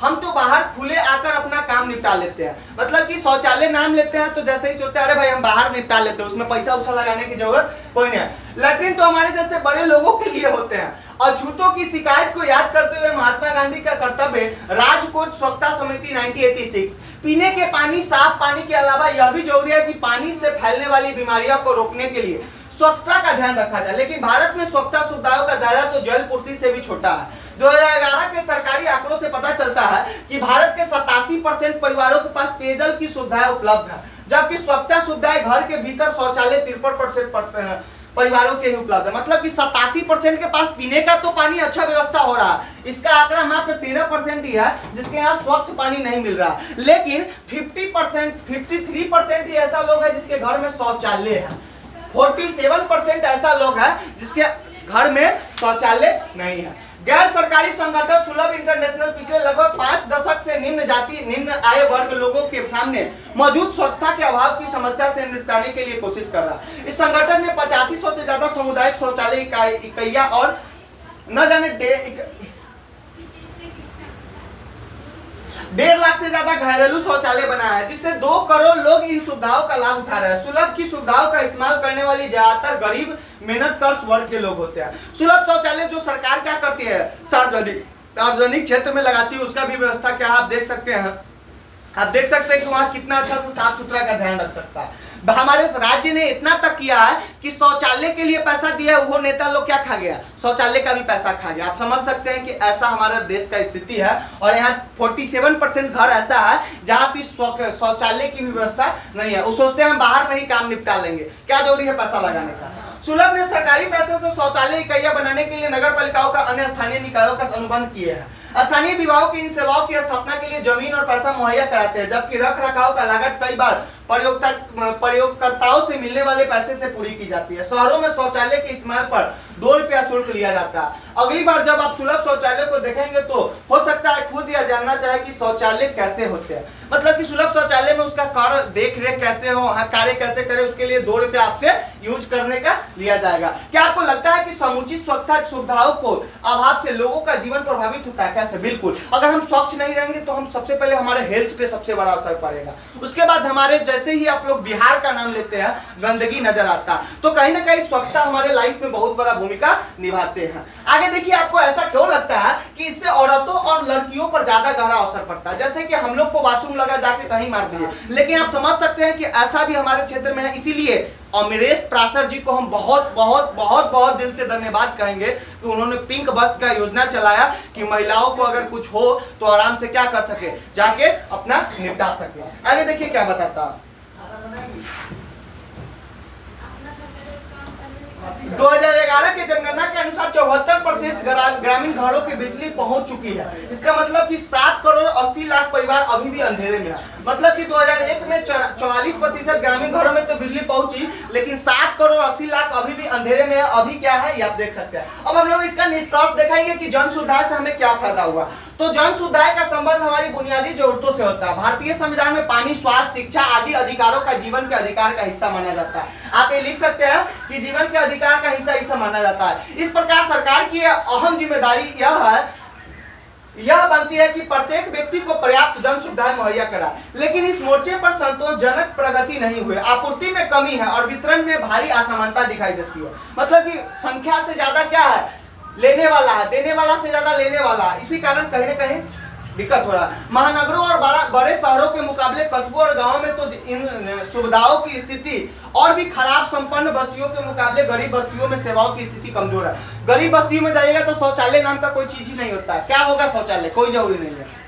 हम तो बाहर खुले आकर अपना काम निपटा लेते हैं। मतलब कि शौचालय नाम लेते हैं तो जैसे ही सोचते हैं अरे भाई हम बाहर निपटा लेते हैं, उसमें पैसा उसा लगाने की जरूरत कोई नहीं है। लैट्रिन तो हमारे जैसे बड़े लोगों के लिए होते हैं। अछूतों की शिकायत को याद करते हुए महात्मा गांधी का कर्तव्य राजकोट स्वच्छता समिति 1986 पीने के पानी, साफ पानी के अलावा यह भी जरूरी है कि पानी से फैलने वाली बीमारियों को रोकने के लिए स्वच्छता का ध्यान रखा जाए। लेकिन भारत में स्वच्छता सुविधाओं का दायरा तो जल पूर्ति से भी छोटा है। 2011 के सरकारी आंकड़ों से पता चलता है कि भारत के 87% परिवारों के पास पेयजल की सुविधाएं उपलब्ध है, जबकि स्वच्छता सुविधाएं घर के भीतर शौचालय 53% परिवारों के ही उपलब्ध है। मतलब कि 87% के पास पीने का तो पानी अच्छा व्यवस्था हो रहा है। इसका आंकड़ा मात्र 13% ही है जिसके यहाँ स्वच्छ पानी नहीं मिल रहा। लेकिन 53% ही ऐसा लोग है जिसके घर में शौचालय है। 47% ऐसा लोग है जिसके घर में शौचालय नहीं है। गैर सरकारी संगठन सुलभ इंटरनेशनल पिछले लगभग 5 दशक से निम्न आय वर्ग लोगों के सामने मौजूद स्वच्छता के अभाव की समस्या से निपटाने के लिए कोशिश कर रहा है। इस संगठन ने 8500 से ज्यादा सामुदायिक शौचालय इकाइयां और न जाने 1.5 लाख से ज्यादा घरेलू शौचालय बनाया है, जिससे 2 करोड़ लोग इन सुविधाओं का लाभ उठा रहे हैं। सुलभ की सुविधाओं का इस्तेमाल करने वाली ज्यादातर गरीब मेहनतकश वर्ग के लोग होते हैं। सुलभ शौचालय जो सरकार क्या करती है, सार्वजनिक क्षेत्र में लगाती है, उसका भी व्यवस्था क्या आप देख सकते हैं। आप देख सकते हैं कि वहां कितना अच्छा से साफ सुथरा का ध्यान रख सकता है। हमारे राज्य ने इतना तक किया है कि शौचालय के लिए पैसा दिया, वो नेता लोग क्या खा गया, शौचालय का भी पैसा खा गया। आप समझ सकते हैं कि ऐसा हमारा देश का स्थिति है। और यहाँ 47% घर ऐसा है जहाँ पे शौचालय की व्यवस्था नहीं है। वो सोचते हैं हम बाहर में ही काम निपटा लेंगे, क्या जरूरी है पैसा लगाने का। सुलभ ने सरकारी पैसे से शौचालय इकाइयां बनाने के लिए नगर पालिकाओं का अन्य स्थानीय निकायों का अनुबंध किए हैं। स्थानीय विभागों की इन सेवाओं की स्थापना के लिए जमीन और पैसा मुहैया कराते हैं, जबकि रख रखाव का लागत कई बार प्रयोगकर्ताओं से मिलने वाले पैसे से पूरी की जाती है। शहरों में शौचालय के इस्तेमाल पर 2 रुपया शुल्क लिया जाता है। अगली बार जब आप सुलभ शौचालय को देखेंगे तो हो सकता है खुद यह जानना चाहे कि शौचालय कैसे होते हैं। मतलब कि सुलभ शौचालय में उसका कार्य देख रेख कैसे हो, कार्य कैसे करे, उसके लिए 2 रुपया आपसे यूज करने का लिया जाएगा। क्या आपको लगता है कि समुचित स्वच्छता सुविधाओं को अभाव से लोगों का जीवन प्रभावित होता है? कैसे? बिल्कुल। अगर हम स्वच्छ नहीं रहेंगे तो हम सबसे पहले हमारे हेल्थ पे सबसे बड़ा असर पड़ेगा। उसके बाद हमारे जैसे ही आप लोग बिहार का नाम लेते हैं गंदगी नजर आता, तो कहीं ना कहीं स्वच्छता हमारे लाइफ में बहुत बड़ा भूमिका निभाते हैं। आगे देखिए, आपको ऐसा क्यों लगता है कि इससे औरतों और लड़कियों पर ज्यादा गहरा असर पड़ता है? जैसे कि हम लोग को वॉशरूम लगा जाके कहीं मार दिए, लेकिन आप समझ सकते हैं कि ऐसा भी हमारे क्षेत्र में है। इसीलिए अमरेश प्रासर जी को हम बहुत बहुत बहुत बहुत दिल से धन्यवाद कहेंगे कि उन्होंने पिंक बस का योजना चलाया कि महिलाओं को अगर कुछ हो तो आराम से क्या कर सके, जाके अपना निपटा सके। आगे देखिए क्या बताता। 2011 के जनगणना के अनुसार 74% ग्रामीण घरों की बिजली पहुंच चुकी है। इसका मतलब कि 7 करोड़ 80 लाख परिवार अभी भी अंधेरे में है। मतलब कि 2001 में 44% ग्रामीण घरों में तो बिजली पहुंची, लेकिन 7 करोड़ 80 लाख अभी भी अंधेरे में है। अभी क्या है ये आप देख सकते हैं। अब हम लोग इसका निष्कर्ष दिखाएंगे कि जन सुविधाएं से हमें क्या फायदा हुआ। तो जन सुविधाएं का संबंध हमारी बुनियादी जरूरतों से होता है। भारतीय संविधान में पानी, स्वास्थ्य, शिक्षा आदि अधिकारों का जीवन के अधिकार का हिस्सा माना जाता है। आप ये लिख सकते हैं कि जीवन के अधिकार का हिस्सा माना जाता है। इस प्रकार सरकार की अहम जिम्मेदारी यह बनती है कि प्रत्येक व्यक्ति को पर्याप्त जन सुविधाएं मुहैया कराए। लेकिन इस मोर्चे पर संतोषजनक प्रगति नहीं हुई। आपूर्ति में कमी है और वितरण में भारी असमानता दिखाई देती है। मतलब कि संख्या से ज्यादा क्या है, लेने वाला है, देने वाला से ज्यादा लेने वाला है। इसी कारण कहीं ना कहीं दिक्कत हो रहा है। महानगरों और बड़े शहरों के मुकाबले कस्बों और गांवों में तो इन सुविधाओं की स्थिति और भी खराब। संपन्न बस्तियों के मुकाबले गरीब बस्तियों में सेवाओं की स्थिति कमजोर है। गरीब बस्ती में जाइएगा तो शौचालय नाम का कोई चीज ही नहीं होता है। क्या होगा शौचालय, कोई जरूरी नहीं है।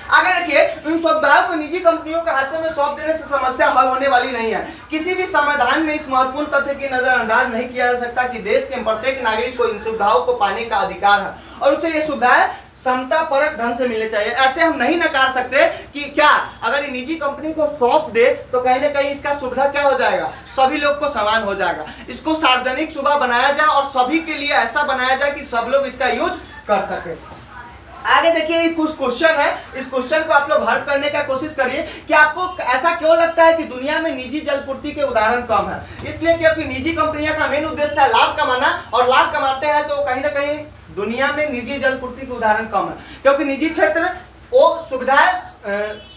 आगे देखिए, इन सुविधाओं को निजी कंपनियों के हाथों में सौंप देने से समस्या हल होने वाली नहीं है। किसी भी समाधान में इस महत्वपूर्ण तथ्य की नजरअंदाज नहीं किया जा सकता कि देश के प्रत्येक नागरिक को इन सुविधाओं को पाने का अधिकार है और उसे ये सुविधाएं समता परक ढंग से मिलनी चाहिए। ऐसे हम नहीं नकार सकते कि क्या अगर ये निजी कंपनी को सौंप दे तो कहीं ना कहीं इसका सुविधा क्या हो जाएगा, सभी लोग को समान हो जाएगा। इसको सार्वजनिक सुविधा बनाया जाए और सभी के लिए ऐसा बनाया जाए कि सब लोग इसका यूज कर सके। आगे देखिए, कुछ क्वेश्चन है, इस क्वेश्चन को आप लोग हल करने का कोशिश करिए कि आपको ऐसा क्यों लगता है कि दुनिया में निजी जलपूर्ति के उदाहरण कम है। इसलिए क्योंकि निजी कंपनियां का मेन उद्देश्य है लाभ कमाना और लाभ कमाते हैं तो कहीं ना कहीं दुनिया में निजी जलपूर्ति के उदाहरण कम है, क्योंकि निजी क्षेत्र वो सुविधाएं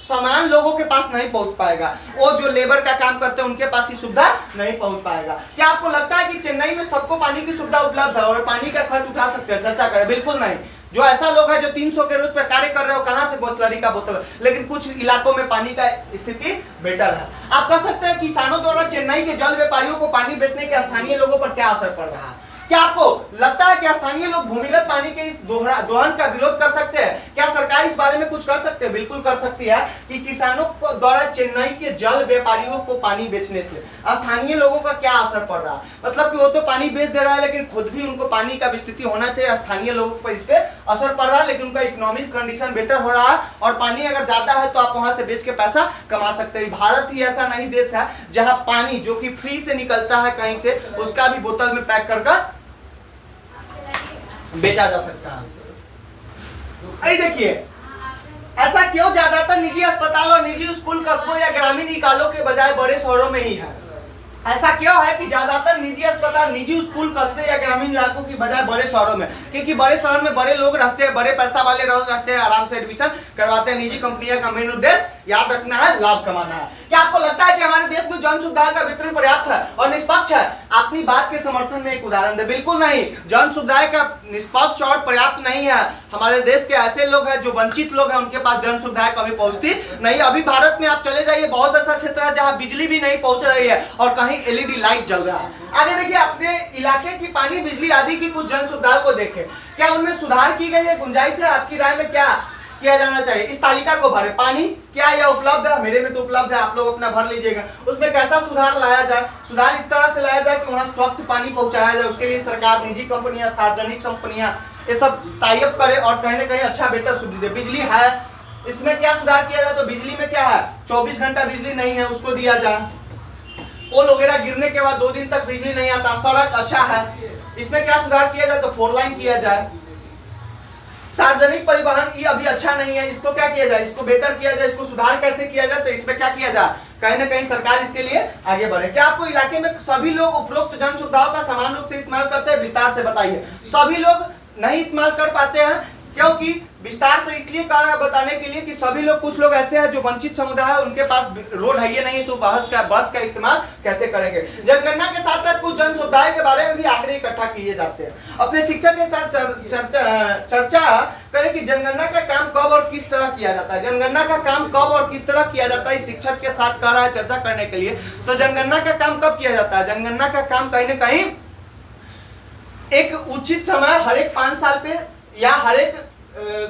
समान लोगों के पास नहीं पहुंच पाएगा। वो जो लेबर का काम करते हैं उनके पास ही सुविधा नहीं पहुंच पाएगा। क्या आपको लगता है कि चेन्नई में सबको पानी की सुविधा उपलब्ध है और पानी का खर्च उठा सकते हैं? चर्चा करें, बिल्कुल नहीं। जो ऐसा लोग है जो 300 के रोज पर कार्य कर रहे हो, कहां से बोतलरी का बोतल, लेकिन कुछ इलाकों में पानी का स्थिति बेटर है। आप कह सकते हैं किसानों द्वारा चेन्नई के जल व्यापारियों को पानी बेचने के स्थानीय लोगों पर क्या असर पड़ रहा है? क्या आपको लगता है कि स्थानीय लोग भूमिगत पानी के इस दोहन का विरोध कर सकते हैं? क्या सरकार इस बारे में कुछ कर सकते हैं? बिल्कुल कर सकती है कि किसानों को द्वारा चेन्नई के जल व्यापारियों को पानी बेचने से स्थानीय लोगों का क्या असर पड़ रहा है। मतलब कि वो तो पानी बेच दे रहा है लेकिन खुद भी उनको पानी का स्थिति होना चाहिए। स्थानीय लोगों पर इस पे असर पड़ रहा है लेकिन उनका इकोनॉमिक कंडीशन बेटर हो रहा है और पानी अगर ज्यादा है तो आप वहां से बेच के पैसा कमा सकते हैं। भारत ही ऐसा नहीं देश है जहां पानी जो कि फ्री से निकलता है कहीं से, उसका भी बोतल में पैक कर बेचा जा सकता है। देखिए, ऐसा क्यों ज्यादातर निजी अस्पताल और निजी स्कूल कस्बों या ग्रामीण इकालों के बजाय बड़े शहरों में ही है? ऐसा क्यों है कि ज्यादातर निजी अस्पताल, निजी स्कूल कस्बे या ग्रामीण इलाकों की बजाय बड़े शहरों में? क्योंकि बड़े शहर में बड़े लोग रहते हैं, बड़े पैसा वाले लोग रहते हैं, आराम से एडमिशन करवाते हैं। निजी कंपनियों का मेन उद्देश्य याद रखना है, लाभ कमाना है। क्या आपको लगता है कि हमारे देश में जन सुविधा का वितरण पर्याप्त है और निष्पक्ष है? अपनी बात के समर्थन में एक उदाहरण दे। बिल्कुल नहीं, जन सुविधा का निष्पक्ष और पर्याप्त नहीं है। हमारे देश के ऐसे लोग हैं जो वंचित लोग हैं, उनके पास जन सुविधाएं कभी पहुंचती नहीं। अभी भारत में आप चले जाइए, बहुत ऐसा क्षेत्र है जहां बिजली भी नहीं पहुंच रही है और कहीं एलईडी लाइट जल रहा है। आगे देखिए, अपने इलाके की पानी, बिजली आदि की कुछ जन सुविधाओं को देखें, क्या उनमें सुधार की गई है? गुंजाइश है? आपकी राय में क्या किया जाना चाहिए? इस तालिका को भरे। पानी क्या यह उपलब्ध है? मेरे में तो उपलब्ध है, आप लोग अपना भर लीजिएगा। उसमें कैसा सुधार लाया जाए? सुधार इस तरह से लाया जाए कि वहां स्वच्छ पानी पहुंचाया जाए। उसके लिए सरकार, निजी कंपनियां, सार्वजनिक कंपनियां ये सब टाई अप करे और कहीं ना कहीं अच्छा बेटर सुविधा दे। बिजली है, इसमें क्या सुधार किया जाए? तो बिजली में क्या है, 24 घंटा बिजली नहीं है, उसको दिया जाए। पोल वगैरह गिरने के बाद 2 दिन तक बिजली नहीं आता। सड़क अच्छा है, इसमें क्या सुधार किया जाए? तो 4 लाइन किया जाए। सार्वजनिक परिवहन ये अभी अच्छा नहीं है, इसको क्या किया जाए? इसको बेटर किया जाए। इसको सुधार कैसे किया जाए? तो इसमें क्या किया जाए? कहीं ना कहीं सरकार इसके लिए आगे बढ़े। क्या आपको इलाके में सभी लोग उपरोक्त जन सुविधाओं का समान रूप से इस्तेमाल करते हैं? विस्तार से बताइए। सभी लोग नहीं इस्तेमाल कर पाते हैं, क्योंकि विस्तार से इसलिए कह रहा है बताने के लिए कि सभी लोग, कुछ लोग ऐसे हैं जो वंचित समुदाय है, उनके पास रोड है ये नहीं, तो बस का इस्तेमाल कैसे करेंगे? जनगणना के साथ साथ कुछ जन सुविधाओं के बारे में भी आंकड़े इकट्ठा किए जाते हैं। अपने शिक्षक के साथ चर्चा करें कि जनगणना का काम कब और किस तरह किया जाता है। जनगणना का काम कब और किस तरह किया जाता है, शिक्षक के साथ कह रहा है चर्चा करने के लिए। तो जनगणना का काम कब किया जाता है? जनगणना का काम कहीं ना कहीं एक उचित समय हर एक 5 साल पे या हर एक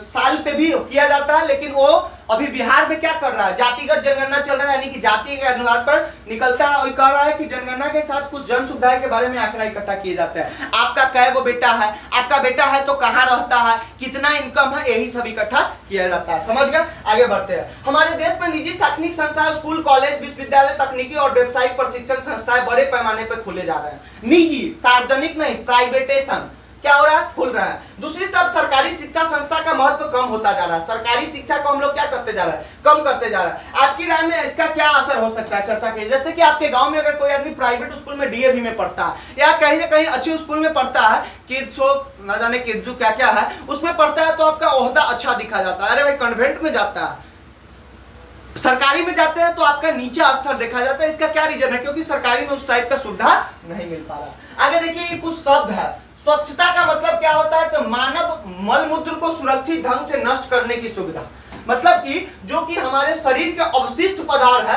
साल पे भी किया जाता है। लेकिन वो अभी बिहार में क्या कर रहा है, जातिगत जनगणना चल रहा है, यानी कि जाति के आधार पर निकलता है और कह रहा है कि जनगणना के साथ कुछ जन सुविधाएं के बारे में आंकड़ा इकट्ठा किए जाते हैं। आपका कै गो बेटा है, आपका बेटा है तो कहाँ रहता है, कितना इनकम है, यही सब इकट्ठा किया जाता है। समझ गए? आगे बढ़ते हैं। हमारे देश में निजी शैक्षणिक संस्थाएं, स्कूल, कॉलेज, विश्वविद्यालय, तकनीकी और व्यावसायिक प्रशिक्षण संस्थाएं बड़े पैमाने पर खुले जा रहे हैं। निजी, सार्वजनिक नहीं, प्राइवेटेशन क्या हो रहा है? खुल रहा है। दूसरी तरफ सरकारी शिक्षा संस्था का महत्व कम होता जा रहा है। सरकारी शिक्षा को हम लोग क्या करते जा रहे हैं? कम करते जा रहा है। आपकी राय में इसका क्या असर हो सकता है? चर्चा कीजिए। जैसे कि आपके गांव में अगर कोई आदमी प्राइवेट स्कूल में डीएवी में पढ़ता है या कहीं ना कहीं अच्छे स्कूल में पढ़ता है, किड्सो ना जाने किड्सू क्या क्या है, उसमें पढ़ता है तो आपका ओहदा अच्छा दिखा जाता है। अरे भाई कॉन्वेंट में जाता है, सरकारी में जाते हैं तो आपका नीचा स्तर देखा जाता है। इसका क्या रीजन है? क्योंकि सरकारी में उस टाइप का सुविधा नहीं मिल पा रहा। आगे देखिए, कुछ शब्द है, स्वच्छता का मतलब क्या होता है? तो मानव मल मूत्र को सुरक्षित ढंग से नष्ट करने की सुविधा, मतलब कि जो कि हमारे शरीर के अवशिष्ट पदार्थ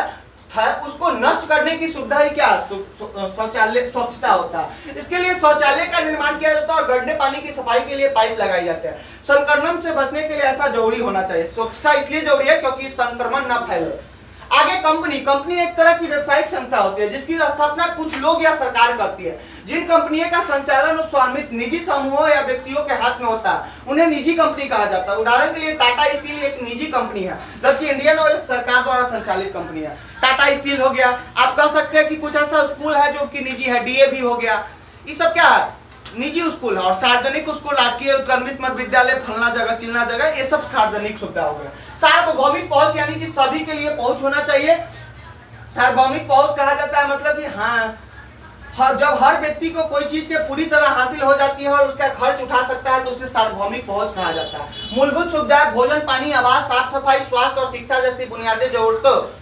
है उसको नष्ट करने की सुविधा ही क्या शौचालय स्वच्छता होता है। इसके लिए शौचालय का निर्माण किया जाता है और गंदे पानी की सफाई के लिए पाइप लगाई जाते हैं। संक्रमण से बचने के लिए ऐसा जरूरी होना चाहिए। स्वच्छता इसलिए जरूरी है क्योंकि संक्रमण ना फैले। आगे कंपनी एक तरह की व्यावसायिक संस्था होती है जिसकी स्थापना कुछ लोग या सरकार करती है। जिन कंपनियों का संचालन और स्वामित्व निजी समूहों या व्यक्तियों के हाथ में होता है उन्हें निजी कंपनी कहा जाता है। उदाहरण के लिए टाटा स्टील एक निजी कंपनी है, जबकि इंडियन ऑयल सरकार द्वारा संचालित कंपनी है। टाटा स्टील हो गया, आप कह सकते हैं कि कुछ ऐसा स्कूल है जो कि निजी है, डीएवी हो गया, ये सब क्या है? निजी स्कूल है। और सार्वजनिक स्कूल, राजकीय उत्क्रमित मध्य विद्यालय, फलना जगह चिलना जगह, ये सब सार्वजनिक सुविधा हो गया। सार्वभौमिक पहुंच यानी कि सभी के लिए पहुंच होना चाहिए। सार्वभौमिक पहुंच कहा जाता है मतलब कि जब हर व्यक्ति को कोई चीज के पूरी तरह हासिल हो जाती है और उसका खर्च उठा सकता है तो उसे सार्वभौमिक पहुंच कहा जाता है। मूलभूत सुविधाएं भोजन, पानी, आवास, साफ सफाई, स्वास्थ्य और शिक्षा जैसी बुनियादी जरूरतें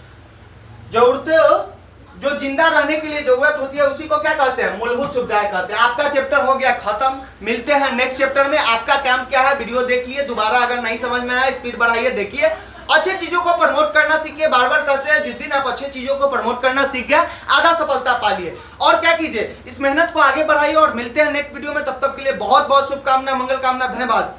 जो जिंदा रहने के लिए जरूरत होती है उसी को क्या कहते हैं? मूलभूत सुविधाएं कहते हैं। आपका चैप्टर हो गया खत्म। मिलते हैं नेक्स्ट चैप्टर में। आपका काम क्या है? वीडियो देख लिए, दोबारा अगर नहीं समझ में आया स्पीड बढ़ाइए, देखिए। अच्छे चीजों को प्रमोट करना सीखिए। बार बार कहते हैं जिस दिन आप अच्छे चीजों को प्रमोट करना सीख गए आधा सफलता पा लिए। और क्या कीजिए, इस मेहनत को आगे बढ़ाइए और मिलते हैं नेक्स्ट वीडियो में। तब तक के लिए बहुत बहुत शुभकामना, मंगल कामना, धन्यवाद।